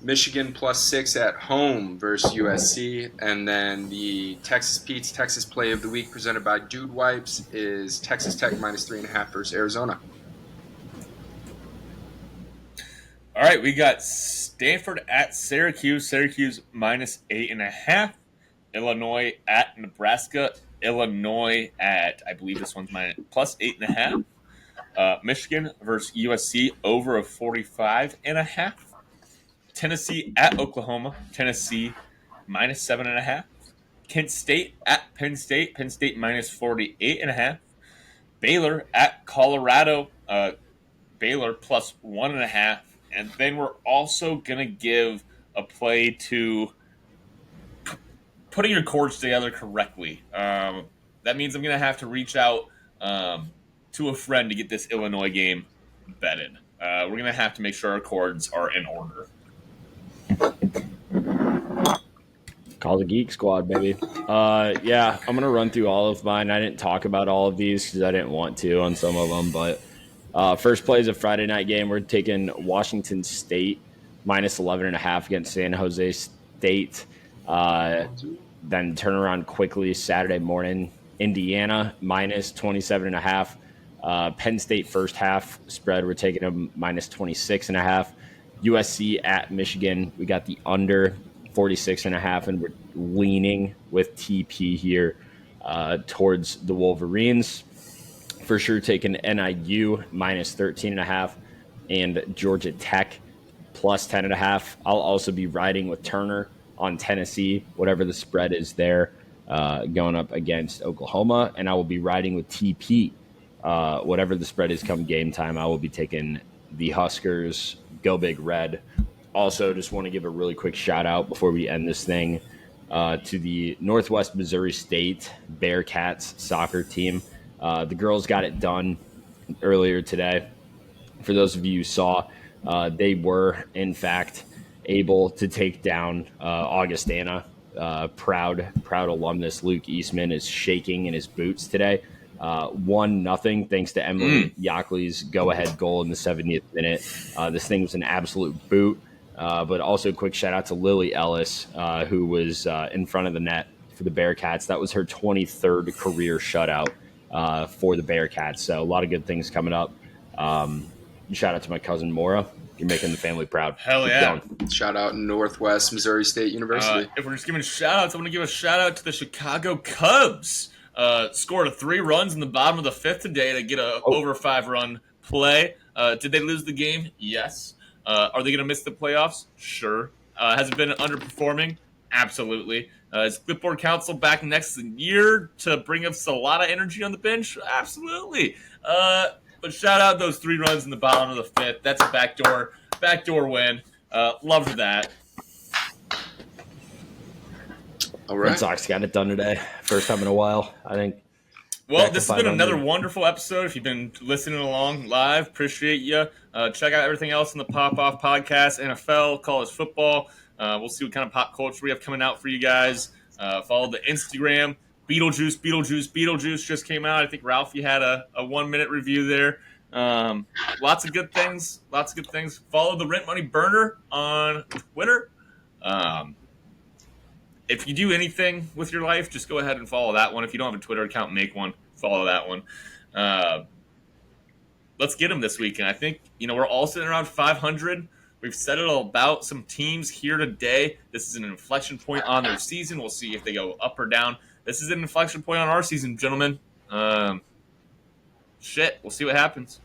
Michigan plus 6 at home versus USC. And then the Texas Pete's Texas Play of the Week presented by Dude Wipes is Texas Tech minus 3.5 versus Arizona. All right, we got Stanford at Syracuse. Syracuse minus 8.5. Illinois at Nebraska. Illinois at, I believe this one's plus 8.5. Michigan versus USC over of 45.5. Tennessee at Oklahoma. Tennessee minus 7.5. Kent State at Penn State. Penn State minus 48.5. Baylor at Colorado. Baylor plus 1.5. And then we're also going to give a play to putting your chords together correctly. That means I'm going to have to reach out to a friend to get this Illinois game betted. We're going to have to make sure our chords are in order. Call the Geek Squad, baby. Yeah, I'm going to run through all of mine. I didn't talk about all of these because I didn't want to on some of them, but first play is a Friday night game. We're taking Washington State minus 11.5 against San Jose State. Then turn around quickly Saturday morning. Indiana minus 27.5. Penn State first half spread. We're taking them minus 26.5. USC at Michigan. We got the under 46.5, and we're leaning with TP here towards the Wolverines. For sure taking NIU minus 13.5 and Georgia Tech plus 10.5. I'll also be riding with Turner on Tennessee, whatever the spread is there, going up against Oklahoma. And I will be riding with TP, whatever the spread is come game time. I will be taking the Huskers, go big red. Also, just want to give a really quick shout out before we end this thing to the Northwest Missouri State Bearcats soccer team. The girls got it done earlier today. For those of you who saw, they were, in fact, able to take down Augustana. Proud alumnus Luke Eastman is shaking in his boots today. 1-0 thanks to Emily Yackley's go-ahead goal in the 70th minute. This thing was an absolute boot. But also a quick shout-out to Lily Ellis, who was in front of the net for the Bearcats. That was her 23rd career shutout for the Bearcats. So a lot of good things coming up. Shout out to my cousin Maura. You're making the family proud. Hell yeah. Shout out Northwest Missouri State University. If we're just giving shout outs, I want to give a shout out to the Chicago Cubs. Scored 3 runs in the bottom of the 5th today to get a over 5-run play. Did they lose the game? Yes. Are they going to miss the playoffs? Sure. Has it been underperforming? Absolutely. Is Clipboard Council back next year to bring us a lot of energy on the bench? Absolutely. But shout out those 3 runs in the bottom of the 5th. That's a backdoor win. Love that. All right. Red Sox got it done today. First time in a while, I think. Well, this has been another wonderful episode. If you've been listening along live, appreciate you. Check out everything else in the Pop Off Podcast, NFL, college football. We'll see what kind of pop culture we have coming out for you guys. Follow the Instagram. Beetlejuice just came out. I think, Ralph, you had a 1-minute review there. Lots of good things. Follow the Rent Money Burner on Twitter. If you do anything with your life, just go ahead and follow that one. If you don't have a Twitter account, make one. Follow that one. Let's get them this weekend. I think, we're all sitting around 500. We've said it all about some teams here today. This is an inflection point on their season. We'll see if they go up or down. This is an inflection point on our season, gentlemen. We'll see what happens.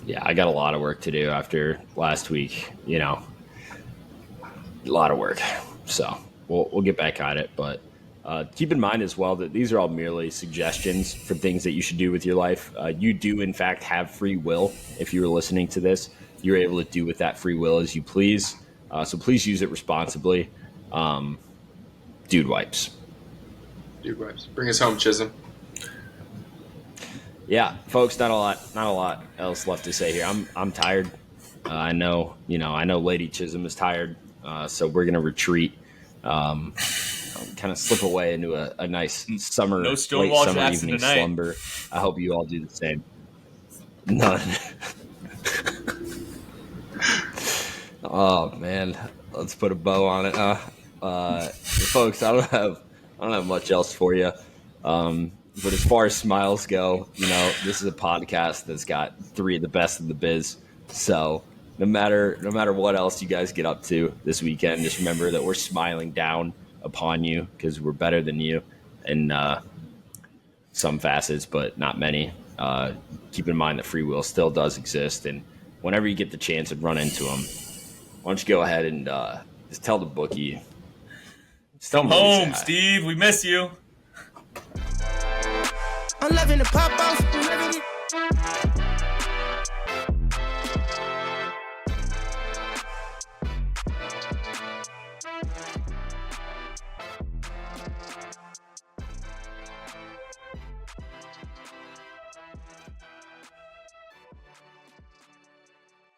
Yeah, I got a lot of work to do after last week. A lot of work. So we'll get back at it. But keep in mind as well that these are all merely suggestions for things that you should do with your life. You do, in fact, have free will. If you were listening to this, you're able to do with that free will as you please. So please use it responsibly. Dude wipes. Dude wipes. Bring us home, Chisum. Yeah, folks, not a lot else left to say here. I'm tired. I know Lady Chisum is tired. So we're gonna retreat. Kind of slip away into a nice summer, No late Stonewall summer Jackson evening tonight. slumber. I hope you all do the same. None. Oh man, let's put a bow on it. Folks, I don't have much else for you. But as far as smiles go, this is a podcast that's got 3 of the best in the biz. So no matter what else you guys get up to this weekend, just remember that we're smiling down upon you because we're better than you in some facets, but not many. Keep in mind that free will still does exist, and whenever you get the chance and run into them, why don't you go ahead and just tell the bookie. Come home, Steve. We miss you. I'm loving the pop off.